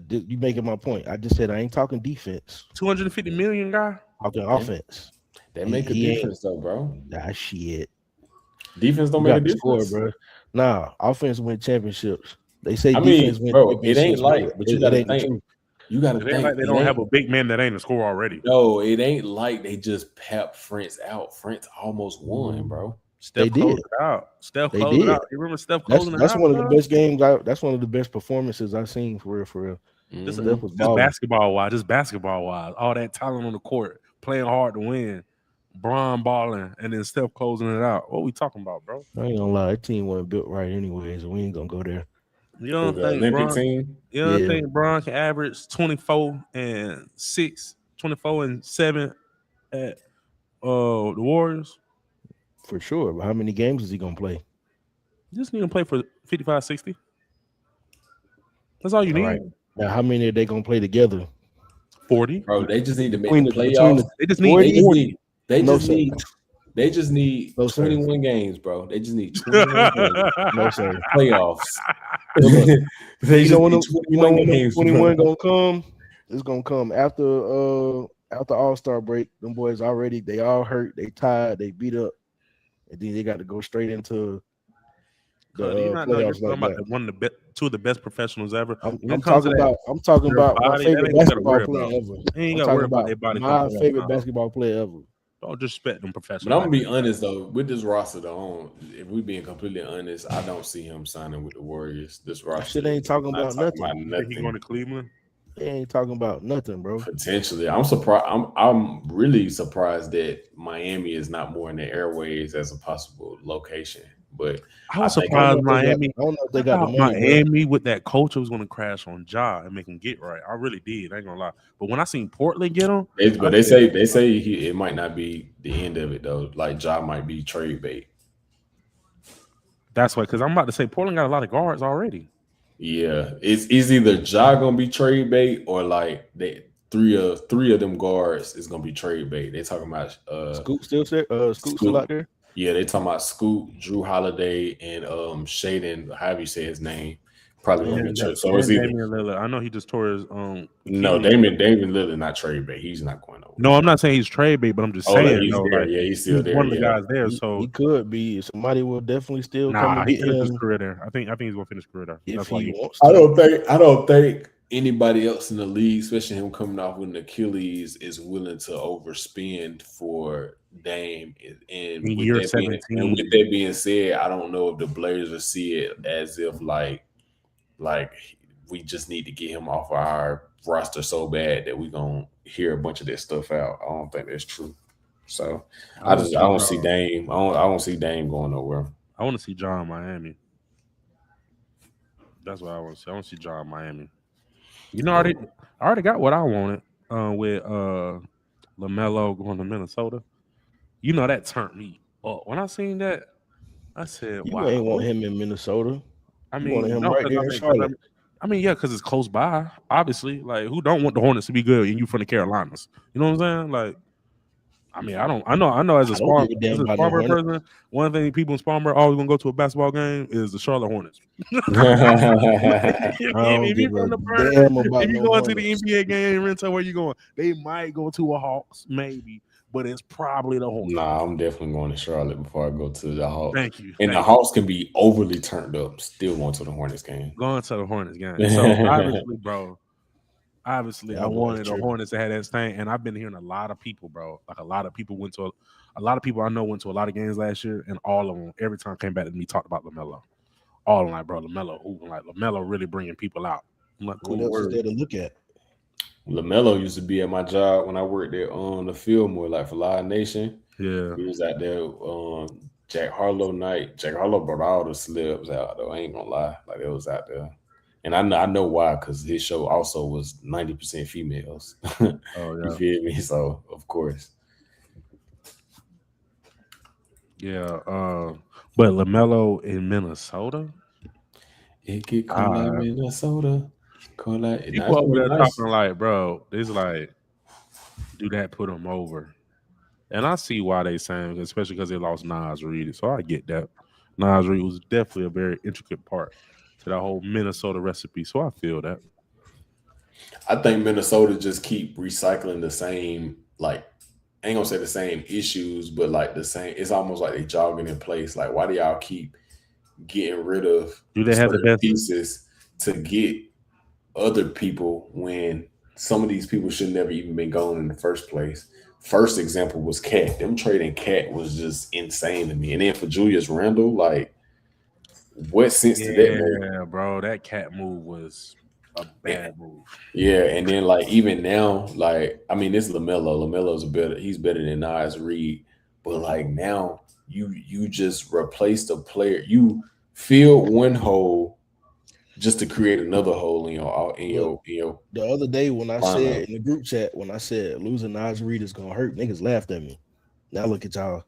You making my point. I just said I ain't talking defense. $250 million guy? Talking offense. They make a difference though, bro. Nah, shit. Defense don't make a difference. Bro. Nah, offense win championships. They say defense win championships. It ain't like, but you gotta think. You gotta think. Like they don't have a big man that ain't a score already. No, it ain't like they just pep France out. France almost won, bro. Steph closed it out. Steph closed it out. You remember Steph closing it out? That's one of the best games. That's one of the best performances I've seen for real. Just basketball wise, all that talent on the court, playing hard to win, Bron balling, and then Steph closing it out. What we talking about, bro? I ain't gonna lie, that team wasn't built right anyways, so we ain't gonna go there. You don't think Olympic team? You don't think Bron can average 24 and 7 at the Warriors? For sure, but how many games is he gonna play? You just need to play for 55, 60. That's all you need. Right. Now, how many are they gonna play together? 40. Bro, they just need to make Between the the- playoffs. They just need 40. They just need No, sir. 21 games, bro. They just need 21 games. No, sir. Playoffs. Look, They you just know when need them, you know 21 when them games, 21 bro. gonna come? It's gonna come after All-Star break. Them boys already they all hurt, they tired, they beat up, and then they got to go straight into the Do you not know you're playoffs talking like about that. two of the best professionals ever? I'm talking about my body, favorite that ain't gotta basketball worry player about. ever. They ain't I'm gotta worry talking about about their body for my playoff favorite time. basketball player ever. Don't disrespect them But professionals. I'm gonna be honest though, with this roster though, if we being completely honest, I don't see him signing with the Warriors. This roster Shit ain't talking not about nothing. Think he going to Cleveland? They ain't talking about nothing, bro. Potentially, I'm surprised. I'm really surprised that Miami is not more in the airways as a possible location. But I was think surprised Miami. I don't know if they I got the thought money. Miami with that culture was going to crash on Ja and make him get right. I really did. I ain't gonna lie. But when I seen Portland get him, they say it might not be the end of it though. Like Ja might be trade bait. That's why. Because I'm about to say Portland got a lot of guards already. Yeah, it's either Ja gonna be trade bait or like three of them guards is gonna be trade bait. They talking about Scoot still out there. Yeah, they talking about Scoot, Drew Holiday, and Shaden, however you say his name. Probably gonna be trade. So it's either Damian Lillard. I know he just tore his no, Damian Lillard not trade bait. He's not going over. No, I'm not saying he's trade bait, but I'm just saying he's there. Like, yeah, he's still there. One of the guys there, so he could be. Somebody will definitely still come and he get finished his him career there. I think he's gonna finish his career there. if he wants I to. don't think anybody else in the league, especially him coming off with an Achilles, is willing to overspend for Dame. And In with year that 17. with that being said, I don't know if the Blazers see it as if like we just need to get him off of our roster so bad that we're gonna hear a bunch of this stuff out. I don't think that's true. So I don't see Dame. I don't see Dame going nowhere. I want to see Ja in Miami. That's what I want to see. I want to see Ja in Miami. You know, I already got what I wanted with LaMelo going to Minnesota. You know, that turned me up. When I seen that, I said, You wow. ain't want him in Minnesota. I You mean, wanted him right there in Charlotte. Yeah, because it's close by. Obviously, like who don't want the Hornets to be good and you from the Carolinas? You know what I'm saying? Like, I mean, I know as a Spartanburg person, one thing people in Spartanburg always gonna go to a basketball game is the Charlotte Hornets. If you going to the NBA game, rental where you going? They might go to a Hawks, maybe, but it's probably the Hornets. Nah, I'm definitely going to Charlotte before I go to the Hawks. Thank you. And the Hawks can be overly turned up, still going to the Hornets game. Going to the Hornets game. So obviously, bro. Obviously, I wanted the Hornets to have that thing, and I've been hearing a lot of people, bro. Like a lot of people I know went to a lot of games last year, and all of them, every time came back to me, talked about LaMelo. All of them, like, bro, LaMelo really bringing people out. I'm like, cool. What else is there to look at? LaMelo used to be at my job when I worked there on the field more, like for Live Nation. Yeah, he was out there. Jack Harlow night. Jack Harlow brought all the celebs out, though. I ain't gonna lie, like it was out there. And I know why, because his show also was 90% females. Oh, yeah. You feel me? So, of course. Yeah. But LaMelo in Minnesota? It get called out Minnesota. Call out. People over there talking like, bro, it's like, do that put them over? And I see why they saying, especially because they lost Nas Reed. So I get that. Nas Reed was definitely a very intricate part to that whole Minnesota recipe. So I feel that. I think Minnesota just keep recycling the same, like, I ain't gonna say the same issues, but like the same, it's almost like they jogging in place. Like, why do y'all keep getting rid of pieces to get other people when some of these people should never even been gone in the first place? First example was Cat. Them trading Cat was just insane to me. And then for Julius Randle, like, what sense did that make? Yeah, bro, that Cat move was a bad move. Yeah, and then like even now, like I mean, this LaMelo. LaMelo's he's better than Nas Reed, but like now you just replaced a player. You filled one hole just to create another hole in your. The other day when I said in the group chat, when I said losing Nas Reed is gonna hurt, niggas laughed at me. Now look at y'all.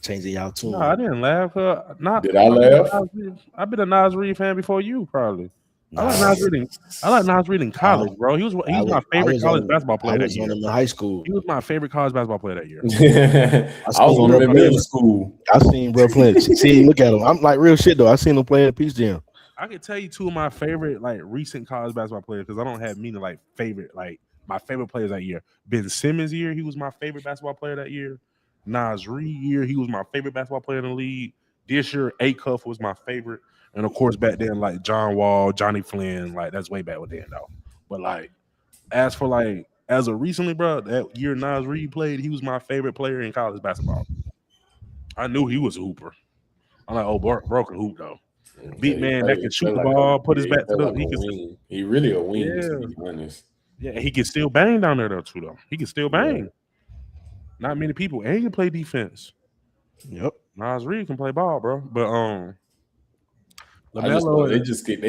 changing y'all tune. No, I didn't laugh. Did I laugh? I've been a Nas Reed fan before you, probably. I like Nas Reed in college, bro. He was my favorite college basketball player that year. I was on him in high school. He was my favorite college basketball player that year. I was on him in middle school. I seen bro playing. See, look at him. I'm like real shit though. I seen him playing at Peace Jam. I could tell you two of my favorite like recent college basketball players because I don't have meaning like favorite like my favorite players that year. Ben Simmons year, he was my favorite basketball player that year. Nas Reed year, he was my favorite basketball player in the league. This year, Acuff was my favorite. And of course, back then, like John Wall, Johnny Flynn, like that's way back with then though. But like, as of recently, bro, that year Nas Reed played, he was my favorite player in college basketball. I knew he was a hooper. I'm like, oh, bro can hoop though. Beat man that can shoot the ball, put his back to the. He really a wing, to be honest. Yeah, he can still bang down there though too though. He can still bang. Yeah. Not many people, and he can play defense. Yep, Nas Reed can play ball, bro. But LaMelo, they just keep,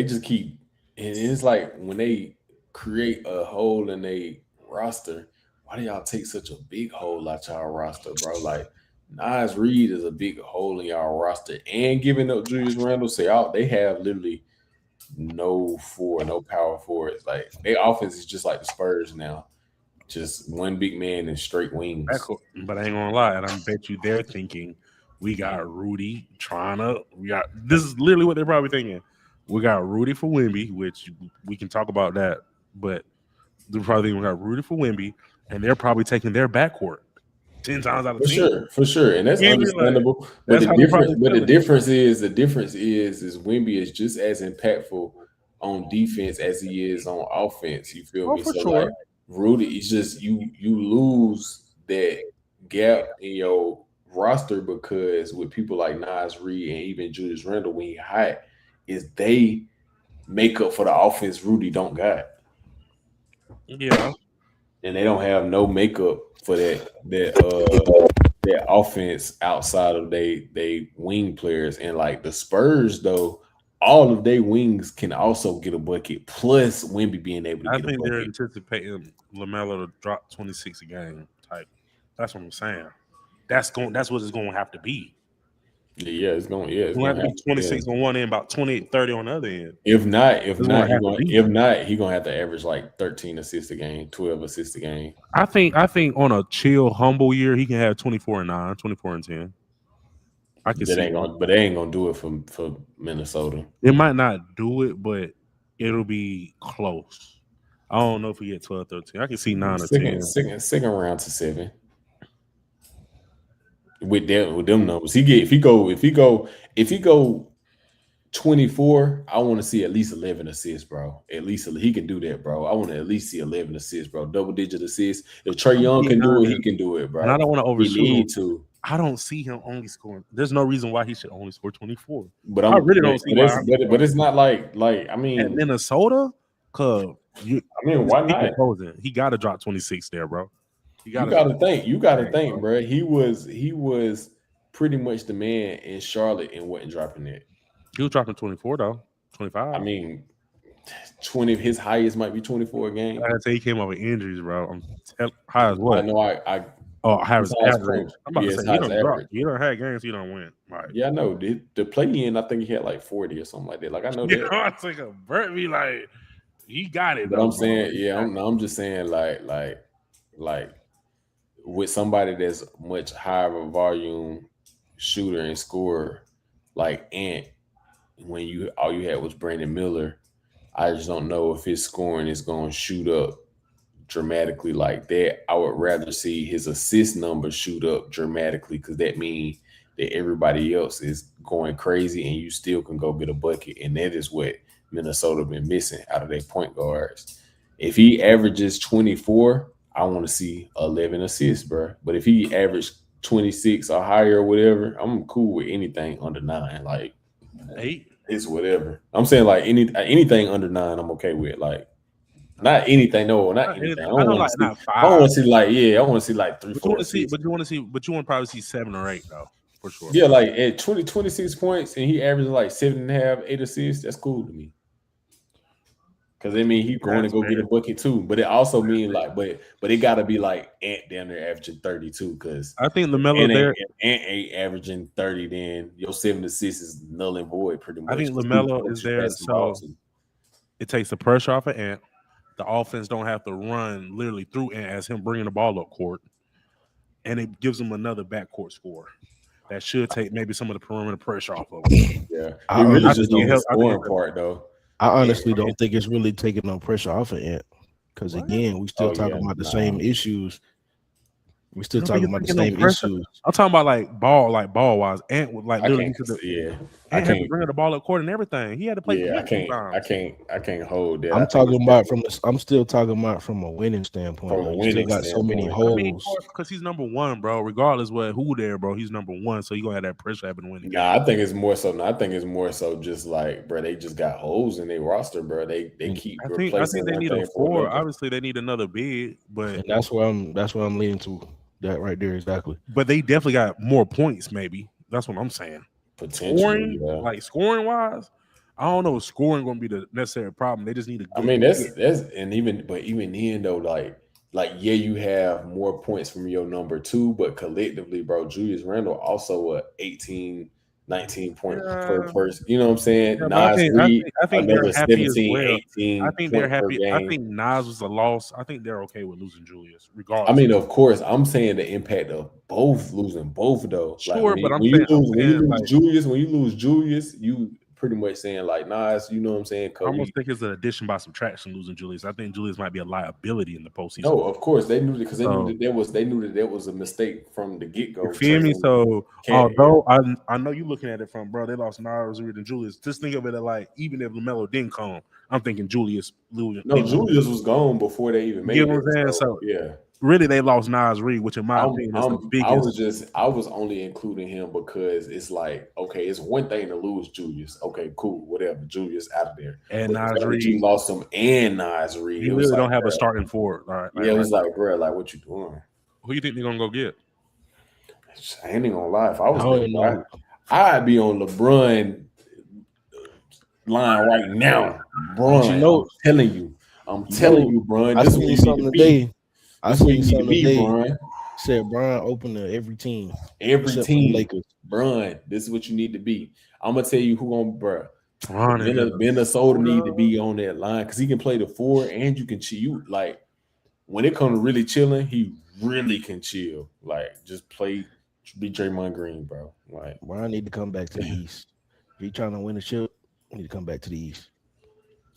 and it's like when they create a hole in a roster, why do y'all take such a big hole out y'all roster, bro? Like Nas Reed is a big hole in y'all roster, and giving up Julius Randle, they have literally no power forwards. Like their offense is just like the Spurs now. Just one big man and straight wings. But I ain't gonna lie, and I bet you they're thinking we got Rudy this is literally what they're probably thinking. We got Rudy for Wemby, which we can talk about that, but they're probably thinking we got Rudy for Wemby, and they're probably taking their backcourt 10 times out of 10. For sure. And that's understandable. But the difference is Wemby is just as impactful on defense as he is on offense. You feel me? For sure. Like, Rudy, it's just you lose that gap in your roster because with people like Nas Reed and even Julius Randle, when he hot, is they make up for the offense Rudy don't got. Yeah. And they don't have no makeup for that offense outside of they wing players. And like the Spurs though, all of their wings can also get a bucket, plus Wemby being able to get a bucket. I think they're anticipating LaMelo to drop 26 a game type. That's what I'm saying. That's what it's going to have to be. Yeah, it's going to be 26 on one end, about 28, 30 on the other end. If not, he's going to have to average like 13 assists a game, 12 assists a game. I think on a chill, humble year, he can have 24 and 9, 24 and 10. I can see but they ain't gonna do it for Minnesota. It might not do it, but it'll be close. I don't know if we get 12, 13. I can see 9 or 10. Second round to 7. With them numbers, if he go 24, I want to see at least 11 assists, bro. At least he can do that, bro. I want to at least see 11 assists, bro. Double-digit assists. If Trae Young can do it, he can do it, bro. And I don't want to overshoot. He need to. I don't see him only scoring. There's no reason why he should only score 24. But I really don't see why. But it's not like I mean, at Minnesota, why not? He got to drop 26 there, bro. You got to think, bro. He was pretty much the man in Charlotte and wasn't dropping it. He was dropping 24 though, 25. I mean, 20. His highest might be 24 a game. I say he came up with injuries, bro. High as what? I know. I average. I'm about to say you don't have games, you don't win. Right. Yeah, I know. The play-in, I think he had like 40 or something like that. Like I know that. I think Bert be like, he got it. But though, I'm saying, I'm just saying, like with somebody that's much higher of a volume shooter and scorer, like Ant, when all you had was Brandon Miller, I just don't know if his scoring is going to shoot up dramatically like that. I would rather see his assist numbers shoot up dramatically because that means that everybody else is going crazy and you still can go get a bucket. And that is what Minnesota been missing out of their point guards. If he averages 24, I want to see 11 assists, bro. But if he averaged 26 or higher or whatever, I'm cool with anything under 9. Like 8, it's whatever. I'm saying like anything under 9, I'm okay with. Like not anything, no, not anything. I want to see like 3, 4. But you want to probably see 7 or 8 though, for sure. Yeah, like at 26 points and he averages like 7.5, 8 assists. That's cool to me. Because I mean, he's going to go get a bucket too, but it also means like, but it got to be like Ant down there averaging 32. Because I think LaMelo there, Ant ain't averaging 30. Then your 7 assists is null and void pretty much. I think LaMelo is there, so it takes the pressure off of Ant. The offense don't have to run literally through Ant as him bringing the ball up court, and it gives them another backcourt score that should take maybe some of the perimeter pressure off of him. Yeah, I really just on the scoring part though. I honestly don't think it's really taking no pressure off of Ant, because again, we still talking about the same issues. We still talking about the same issues. I'm talking about like ball wise. Ant would like literally I can't bring the ball up court and everything. He had to play. Yeah, I can't hold that. I'm talking about I'm still talking about from a winning standpoint. From a winning got so many holes. Because he's number one, bro. Regardless who there, bro. He's number one, so you gonna have that pressure having winning. Nah, I think it's more so just like, bro, they just got holes in their roster, bro. They keep replacing. I think they need a 4. Obviously, they need another big, but and that's where I'm leaning to. That right there, exactly. But they definitely got more points, maybe. That's what I'm saying. Potentially, scoring wise, I don't know if scoring going to be the necessary problem. They just need to. I mean, that's and even then though, like you have more points from your number 2, but collectively, bro, Julius Randle also 18, 19 points per person. You know what I'm saying? Yeah, Nas Reed, I think they're happy 17, as well. 18. I think they're happy. I think Nas was a loss. I think they're okay with losing Julius, regardless. I mean, of course, I'm saying the impact of losing both though. Sure, like, but when you lose Julius, you pretty much saying like Nas, you know what I'm saying? I almost think it's an addition by subtraction losing Julius. I think Julius might be a liability in the postseason. No, of course they knew because they knew that there was a mistake from the get go. You feel me? So although I know you looking at it from, bro, they lost Nas Reed and Julius. Just think of it like even if LaMelo didn't come, I'm thinking Julius losing. No, Julius was gone before they even made it. You know what I'm saying? So yeah. Really, they lost Nas Reed, which in my opinion is the biggest. I was only including him because it's like, okay, it's one thing to lose Julius. Okay, cool, whatever. Julius out of there. And Nas Reed, you lost him and Nas Reed. You really don't have a starting forward. All right, it was like, bro, like what you doing? Who you think they're gonna go get? I ain't gonna lie. If I was I'd be on LeBron line right now, bro. I'm telling you, bro. I seen something today. I seen something today. Said Brian open to every team. Lakers. Brian, this is what you need to be. I'm gonna tell you who on Minnesota need to be on that line because he can play the 4 and you can chill. Like when it comes to really chilling, he really can chill. Like just be Draymond Green, bro. Like Brian need to come back to the East. If he trying to win a chip, he need to come back to the East.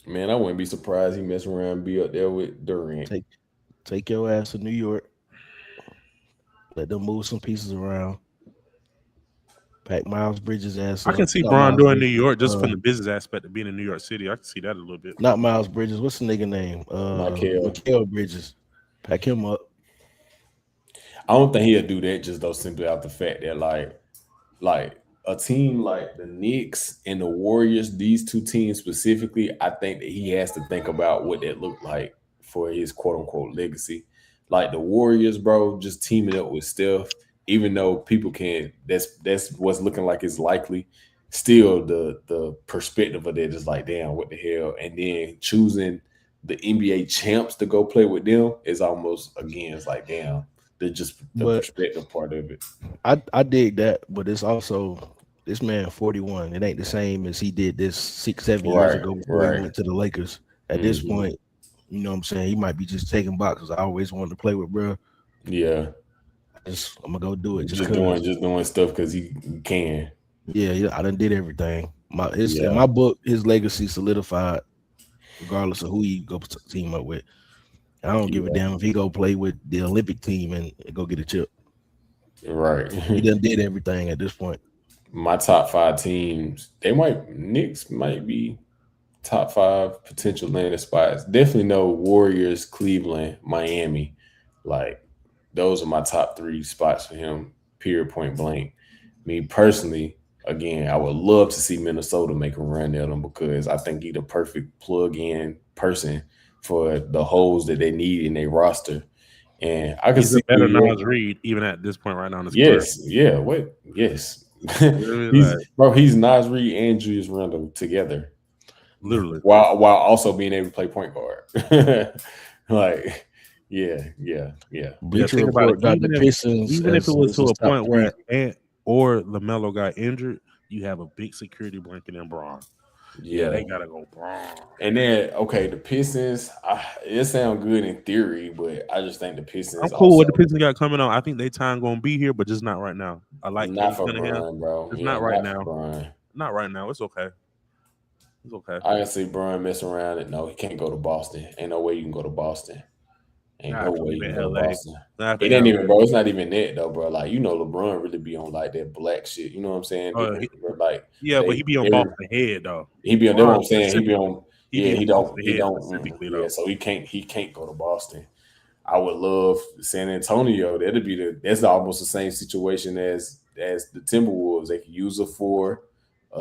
Man, I wouldn't be surprised he mess around and be up there with Durant. Take your ass to New York. Let them move some pieces around. Pack Miles Bridges' ass. I can see Bron doing New York just from the business aspect of being in New York City. I can see that a little bit. Not Miles Bridges. What's the nigga name? Mikal Bridges. Pack him up. I don't think he'll do that just though simply out the fact that like a team like the Knicks and the Warriors, these two teams specifically, I think that he has to think about what that looked like for his quote unquote legacy. Like the Warriors, bro, just teaming up with Steph, even though people can't, that's what's looking like it's likely. Still, the perspective of that is like, damn, what the hell? And then choosing the NBA champs to go play with them is almost again, it's like, damn. The perspective part of it. I dig that, but it's also this man 41. It ain't the same as he did this 6-7 years ago before he went to the Lakers. At this point, you know what I'm saying? He might be just taking boxes. I always wanted to play with, bro. Yeah. I'm gonna go do it. Just doing stuff because he can. Yeah, I done did everything. In my book, his legacy solidified, regardless of who he go team up with. I don't give a damn if he go play with the Olympic team and go get a chip. Right. He done did everything at this point. My top 5 teams, Knicks might be top 5 potential landing spots. Definitely no Warriors, Cleveland, Miami. Like those are my top 3 spots for him, period, point blank. Me personally, again, I would love to see Minnesota make a run at them because I think he's the perfect plug-in person for the holes that they need in their roster. And I can see better Nas Reed even at this point right now in his career. Yes. He's Nas Reed and Julius Randle together. literally. while also being able to play point guard. Like, yeah. Bleacher Think about it. Report got the Pistons Even if it as was to Pistons a top point three. where Ant or LaMelo got injured, you have a big security blanket in Braun. Yeah, they gotta go Braun. And then the Pistons. It sounds good in theory, but I just think the I'm Pistons cool also with the Pistons got coming on. I think they time gonna be here, but just not right now. I like not Cade for Cunningham. Bron, bro. It's Yeah, not right not for now. Bron. Not right now. It's okay. It's okay. I can see Bron messing around. And no, he can't go to Boston. Ain't no way you can go to Boston. Ain't Nah, no if he way live you in can go to LA. Boston. Nah, if he It ain't got even, bro. It's not even that though, bro. Like LeBron really be on like that black shit. You know what I'm saying? Like yeah, but he be on Boston head though. he be on. That's what I'm saying. He be on. He Yeah, be he on don't. Boston He head don't. specifically Yeah, though. so he can't go to Boston. I would love San Antonio. That'd be that's almost the same situation as the Timberwolves. They can use a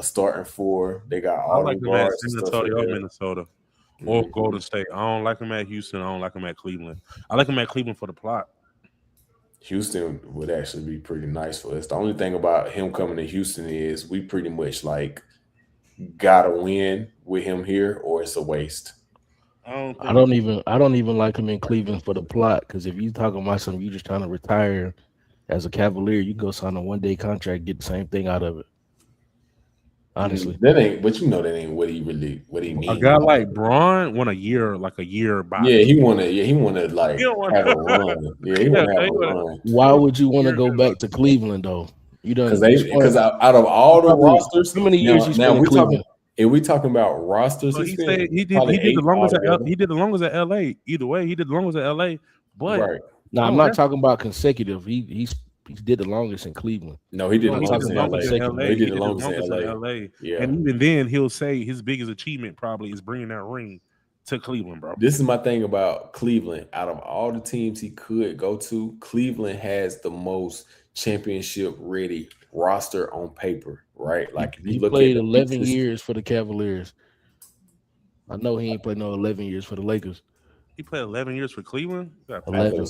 starting four. They got I all like them him at guards and San stuff like Antonio or that. Minnesota or Golden State. I don't like him at Houston. I don't like him at Cleveland. I like him at Cleveland for the plot. Houston would actually be pretty nice for us. The only thing about him coming to Houston is we pretty much like gotta win with him here, or it's a waste. I don't even like him in Cleveland for the plot. Because if you talking about something, you just trying to retire as a Cavalier, you go sign a 1-day contract, get the same thing out of it. Honestly, that ain't. But that ain't what he means. A guy like Braun won a year by. Yeah, he wanna like have a run. Yeah, he wanna have a run. Why would you want to go back to Cleveland though? You done Because out of all the rosters, how many years you spent in Cleveland? If we talking about rosters, he did the longest at LA. Either way, he did the longest at LA. But right. No, I'm not talking about consecutive. He did the longest in Cleveland. No, he did the longest in LA. He did the longest in LA. Yeah. And even then, he'll say his biggest achievement probably is bringing that ring to Cleveland, bro. This is my thing about Cleveland. Out of all the teams he could go to, Cleveland has the most championship ready roster on paper, right? Like if you he played 11 years for the Cavaliers. I know he ain't played no 11 years for the Lakers. He played 11 years for Cleveland? 11. I could have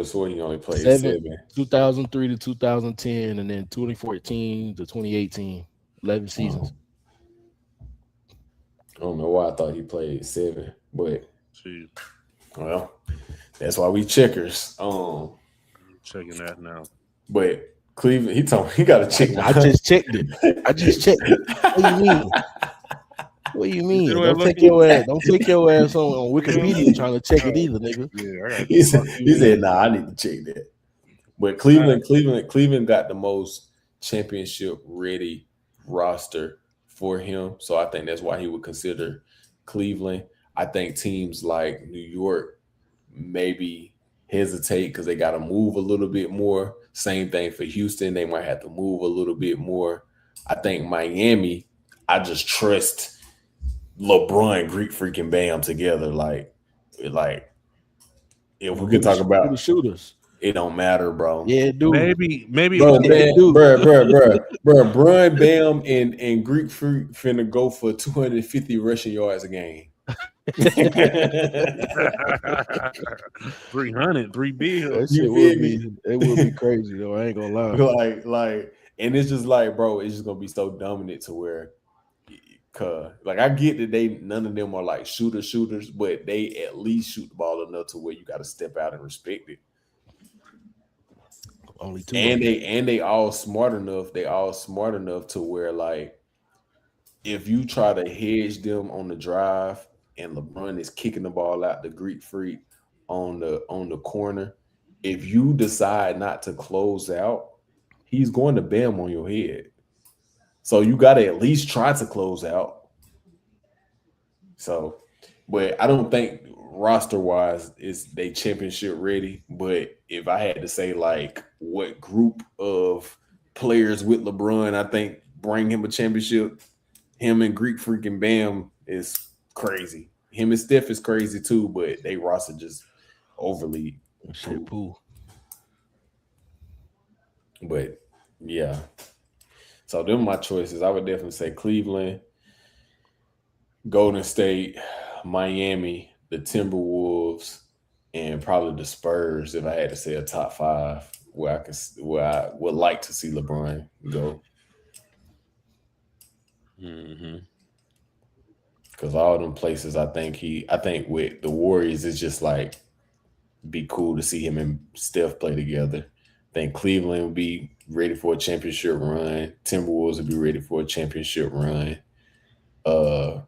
sworn he only played 7. 2003 to 2010, and then 2014 to 2018. 11 seasons. I don't know why I thought he played 7, but well, that's why we checkers. Checking that now. But Cleveland, he told me he got to check. I just checked it. What do you mean? What do you mean? Don't take your ass on Wikipedia trying to check it either, nigga. Yeah, he said, "Nah, I need to check that." But Cleveland got the most championship ready roster for him, so I think that's why he would consider Cleveland. I think teams like New York maybe hesitate because they got to move a little bit more. Same thing for Houston; they might have to move a little bit more. I think Miami, I just trust LeBron, Greek freaking Bam together. Like if we could talk about the shooters, it don't matter, bro. Yeah, dude. Maybe bro, Bron, Bam, and Greek Freak finna go for 250 rushing yards a game. 300, 3 bills. It would be crazy though. I ain't gonna lie. Like, and it's just like, bro, it's just gonna be so dominant to where, like, I get that none of them are like shooters, but they at least shoot the ball enough to where you got to step out and respect it. Only 2. And they all smart enough. They all smart enough to where, like, if you try to hedge them on the drive and LeBron is kicking the ball out the Greek Freak on the corner, if you decide not to close out, he's going to bam on your head. So you got to at least try to close out. So, but I don't think roster wise is they championship ready. But if I had to say like what group of players with LeBron I think bring him a championship, him and Greek freaking Bam is crazy. Him and Steph is crazy too, but they roster just overly poo. But yeah. So them my choices. I would definitely say Cleveland, Golden State, Miami, the Timberwolves, and probably the Spurs. If I had to say a top 5, where I would like to see LeBron go. Mm-hmm. Because all them places, I think with the Warriors, it's just like be cool to see him and Steph play together. I think Cleveland would be ready for a championship run. Timberwolves would be ready for a championship run. Uh,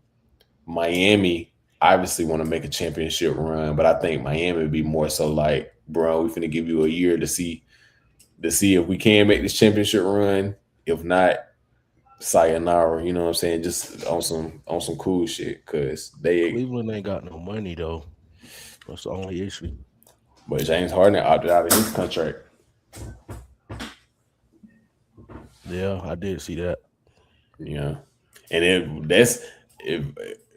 Miami obviously want to make a championship run, but I think Miami would be more so like, bro, we finna give you a year to see if we can make this championship run. If not, sayonara. You know what I'm saying? Just on some cool shit, cause they. Cleveland ain't got no money though. That's the only issue. But James Harden opted out of his contract. Yeah, I did see that. Yeah, and if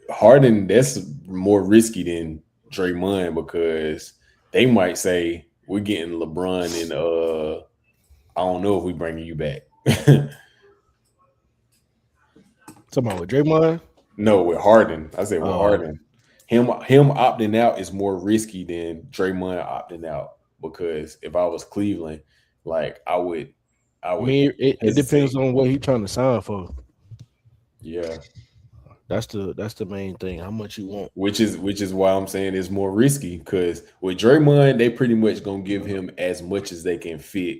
Harden, that's more risky than Draymond because they might say we're getting LeBron and I don't know if we bringing you back. Talking about with Draymond? No, with Harden. I said with Harden. Him opting out is more risky than Draymond opting out because if I was Cleveland, like I would. I mean, it depends on what he's trying to sign for. Yeah, that's the main thing. How much you want? Which is why I'm saying it's more risky because with Draymond, they pretty much gonna give him as much as they can fit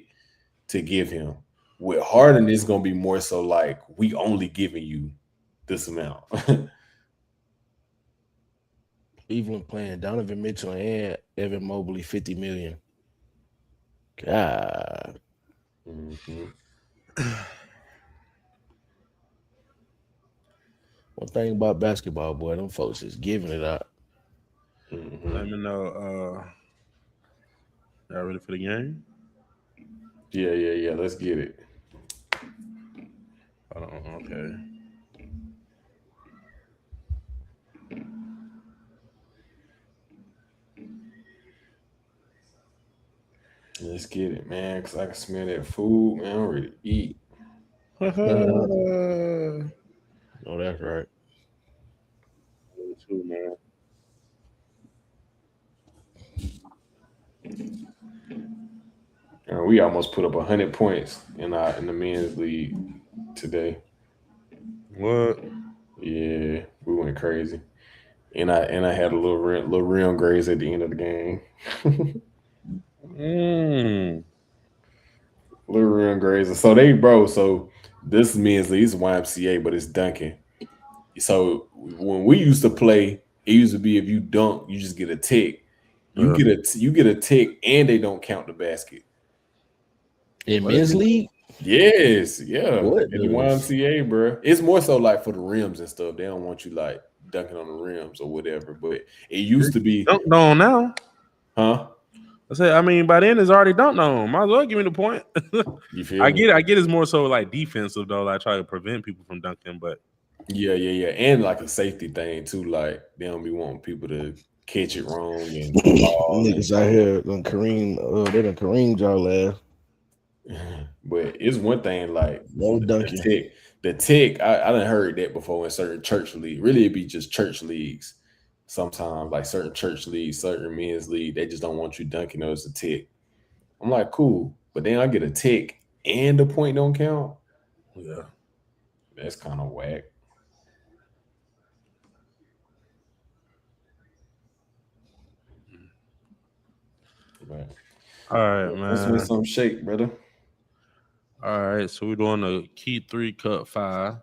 to give him. With Harden, it's gonna be more so like we only giving you this amount. Cleveland playing Donovan Mitchell and Evan Mobley $50 million. God. Mm-hmm. One thing about basketball, boy, them folks is giving it out. Mm-hmm. Let me know. Y'all ready for the game? Yeah. Let's get it. Hold on. Okay. Let's get it, man. Cause I can smell that food, man. I'm ready to eat. Oh, that's right. Too, man. We almost put up 100 points in the men's league today. What? Yeah, we went crazy, and I had a little rim graze at the end of the game. Little rim graze. So this men's league is YMCA, but it's dunking. So when we used to play, it used to be if you dunk, you just get a tick. You get a tick, and they don't count the basket. In men's league? Yes, yeah. What In the YMCA, bro. It's more so like for the rims and stuff. They don't want you like dunking on the rims or whatever. But it used to be dunked on now. Huh? I said, I mean, by then it's already dunked on. Might as well give me the point. You feel I me? get it. I get it's more so like defensive though. Like try to prevent people from dunking, but yeah. And like a safety thing too. Like they don't be wanting people to catch it wrong and niggas out here on Kareem, they done Kareem y'all ass. But it's one thing like no dunking. The tick, I done heard that before in certain church leagues. Really, it'd be just church leagues. Sometimes, like certain church leagues, certain men's league, they just don't want you dunking. There's a tick. I'm like, cool, but then I get a tick and the point don't count. Yeah, that's kind of whack. Right. All right, man. Let's make some shake, brother. All right, so we're doing a key 3 cut 5.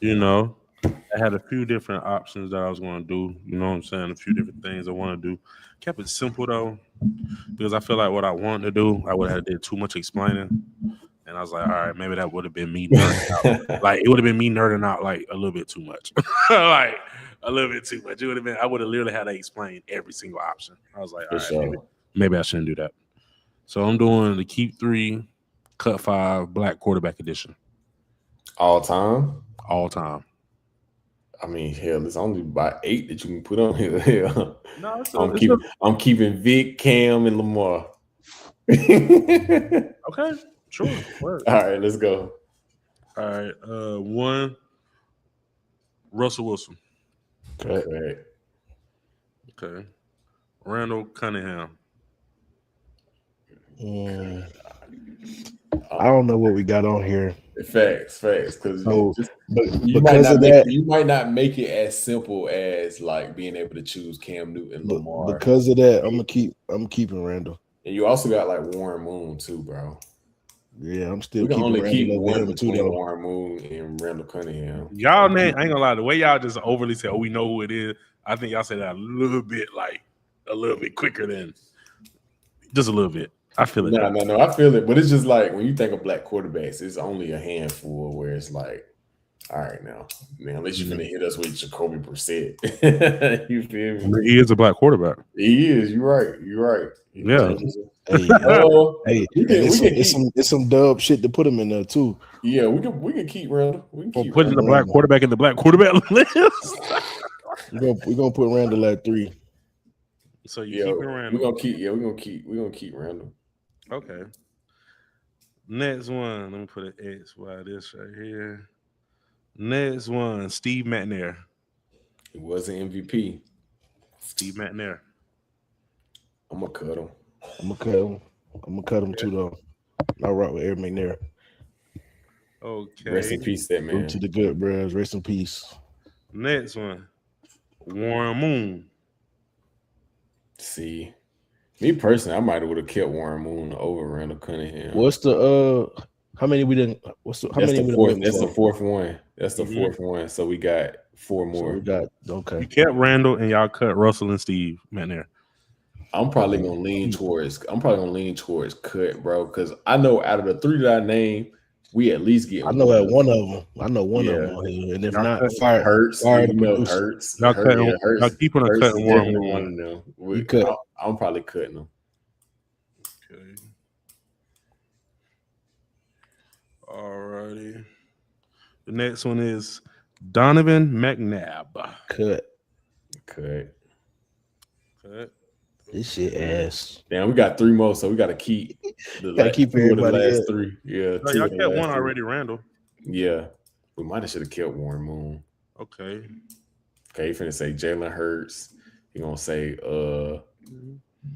You know, I had a few different options that I was going to do. You know what I'm saying? A few different things I want to do. Kept it simple though, because I feel like what I wanted to do, I would have did too much explaining, and I was like, all right, maybe that would have been me nerding out. Like it would have been me nerding out like a little bit too much, like a little bit too much. It would have been. I would have literally had to explain every single option. I was like, all right, maybe I shouldn't do that. So I'm doing the keep 3. Cut 5 Black Quarterback Edition. All time? All time. I mean, hell, there's only about 8 that you can put on here. Hell. No, I'm keeping Vic, Cam, and Lamar. Okay, sure. Word. All right, let's go. All right. 1, Russell Wilson. Okay. Randall Cunningham. I don't know what we got on here. Facts. Because you might not make it as simple as like being able to choose Cam Newton, Lamar. Because of that, I'm keeping Randall. And you also got like Warren Moon too, bro. Yeah, I'm still keeping only keep one between Warren Moon and Randall Cunningham. Y'all, man, I ain't gonna lie. The way y'all just overly say, "Oh, we know who it is," I think y'all say that a little bit quicker than just a little bit. I feel it. No, I feel it. But it's just like when you think of black quarterbacks, it's only a handful where it's like, all right, now, man, unless you're gonna hit us with Jacoby Brissett. You feel me? He is a black quarterback. He is. You're right. Yeah. It's some dub shit to put him in there too. Yeah, we can keep Randall. We can keep putting the black quarterback in the black quarterback list. We're gonna put Randall at 3. So you keep Randall. We're gonna keep Randall. Okay. Next one. Let me put an X by this right here. Next one, Steve McNair. He was an MVP. Steve McNair. I'm gonna cut him. I'm gonna cut him too though. I'll rock with Eric McNair. Okay. Rest in peace, that man. To the good, bros. Rest in peace. Next one, Warren Moon. See, me personally, I might have kept Warren Moon over Randall Cunningham. What's the how many we didn't? That's the fourth one. That's the fourth one. So we got 4 more. Okay. You kept Randall and y'all cut Russell and Steve McNair. I'm probably gonna lean towards cut, bro, because I know out of the 3 that I named, we at least get. I know that one of them. I know one of them on here, and if y'all not, Hurts. Y'all keeping a cut Warren Moon. One of them. I'm probably cutting them. Okay. Alrighty. The next one is Donovan McNabb. Cut. This shit ass. Damn, we got 3 more, so we got to keep. Keep everybody the last 3. Yeah, no, y'all kept one already, Randall. Yeah, we might have should have kept Warren Moon. Okay, you finna say Jalen Hurts. You gonna say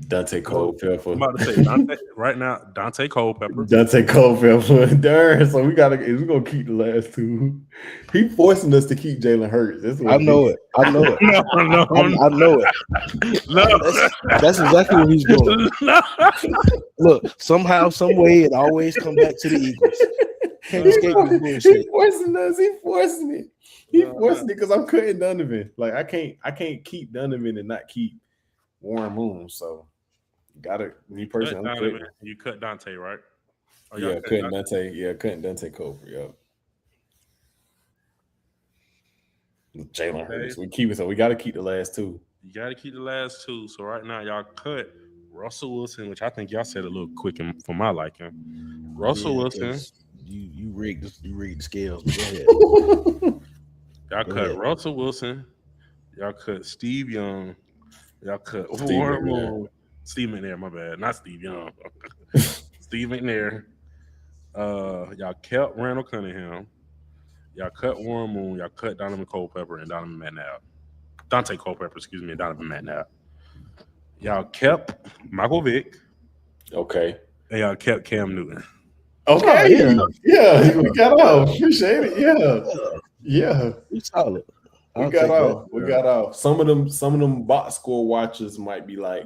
Dante Culpepper. I'm about to say Dante, right now, Dante Culpepper. Dante Culpepper. Darn, so we're gonna keep the last 2. He forcing us to keep Jalen Hurts. I know it. I know it. No. That's exactly what he's doing. No. Look, somehow, some way, it always come back to the Eagles. Can't escape this bullshit. He forcing us. He forcing it. He forcing it because I'm cutting Donovan. Like I can't keep Donovan and not keep Warren Moon. So me personally, you cut Dante, right? Yeah, cutting Dante. Yeah, cutting Dante Culpepper. Yeah. Jalen Hurts. We keep it, so we got to keep the last 2. You got to keep the last 2. So right now, y'all cut Russell Wilson, which I think y'all said a little quick for my liking. Russell Wilson. You rigged the scales. Go ahead. Y'all cut Russell Wilson. Y'all cut Steve Young. Y'all cut Warren Moon. Steve McNair, my bad. Not Steve Young. Steve McNair. Y'all kept Randall Cunningham. Y'all cut Warren Moon. Y'all cut Donovan Culpepper and Donovan McNabb. Dante Culpepper, and Donovan McNabb. Y'all kept Michael Vick. Okay. And y'all kept Cam Newton. Okay. Yeah. We got off. Appreciate it. Yeah. It's solid. We got off. Some of them box score watchers might be like,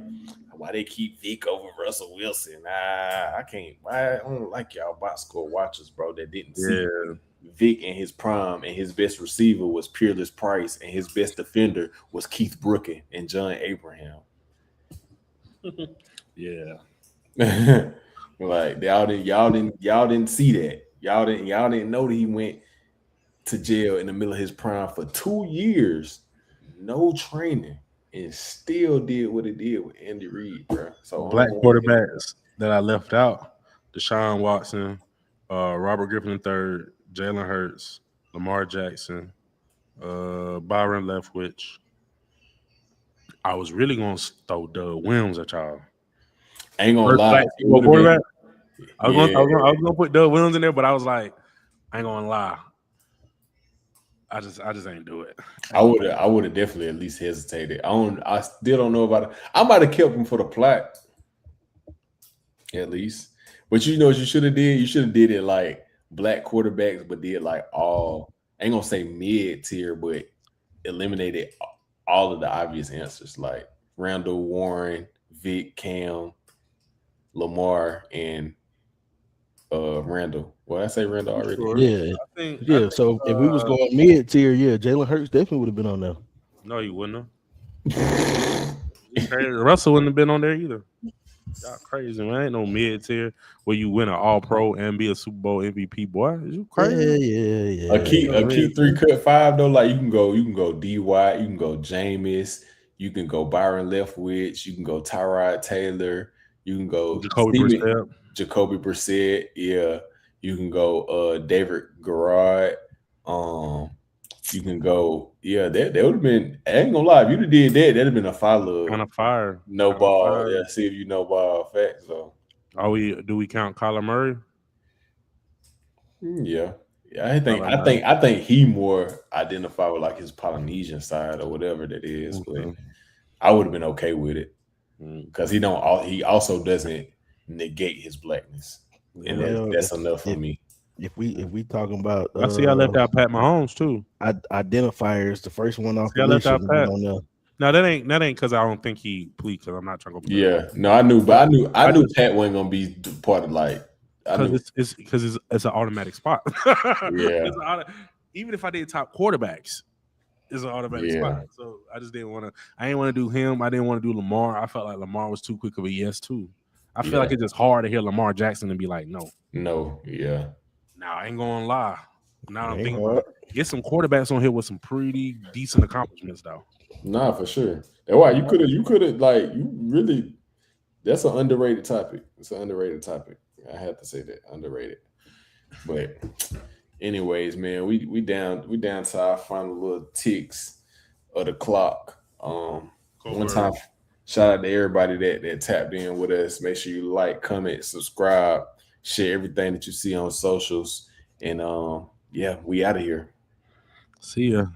why they keep Vic over Russell Wilson? I can't. I don't like y'all box score watchers, bro, that didn't see Vic in his prime, and his best receiver was Peerless Price, and his best defender was Keith Brooken and John Abraham. Yeah. Like y'all didn't see that. Y'all didn't know that he went to jail in the middle of his prime for 2 years, no training, and still did what he did with Andy Reid, bro. So black quarterbacks that I left out: Deshaun Watson, Robert Griffin III, Jalen Hurts, Lamar Jackson, Byron Leftwich. I was really gonna throw Doug Williams at y'all. I ain't gonna lie. Quarterback. I was gonna put Doug Williams in there, but I was like, I ain't gonna lie. I just ain't do it. I would have definitely at least hesitated. I still don't know about it. I might have kept him for the plaque, at least. But you know what you should have did? You should have did it like black quarterbacks, but did like all, I ain't gonna say mid tier, but eliminated all of the obvious answers like Randall, Warren, Vic, Cam, Lamar, and Randall. Well, I say Randall already. Sure. Yeah, I yeah. think, So if we was going mid tier, yeah, Jalen Hurts definitely would have been on there. no, you wouldn't have. Russell wouldn't have been on there either. Y'all crazy, man. Ain't no mid tier where you win an All Pro and be a Super Bowl MVP. Boy, is you crazy? Yeah. A key 3 cut 5 though. Like you can go D White, you can go Jameis, you can go Byron Leftwich, you can go Tyrod Taylor, you can go Jacoby Brissett. Yeah, you can go David Garrard. You can go, yeah, that would have been, I ain't gonna lie, if you'd have did that, that'd have been a fire. Kind of fire. No ball. Yeah, see if you know ball facts. So do we count Kyler Murray? Yeah. I think he more identified with like his Polynesian side or whatever that is, but I would have been okay with it because he also doesn't negate his blackness, and that's enough for me. If we talking about, I see I left out Pat Mahomes too. Identifiers, the first one off the list. list. No, that ain't because I don't think he plead because I'm not trying to go. Yeah, no, I knew Pat wasn't gonna be part of like. Because it's an automatic spot. Yeah. Even if I did top quarterbacks, it's an automatic spot. So I just didn't want to. I didn't want to do him. I didn't want to do Lamar. I felt like Lamar was too quick of a yes too. I feel like it's just hard to hear Lamar Jackson and be like, no. Yeah. Now I ain't gonna lie. Now I'm thinking get some quarterbacks on here with some pretty decent accomplishments though. Nah, for sure. That's why you could have like you really. That's an underrated topic. It's an underrated topic. I have to say that, underrated. But anyways, man, we down to our final little ticks of the clock. One time, shout out to everybody that tapped in with us. Make sure you like, comment, subscribe, share everything that you see on socials. And we out of here. See ya.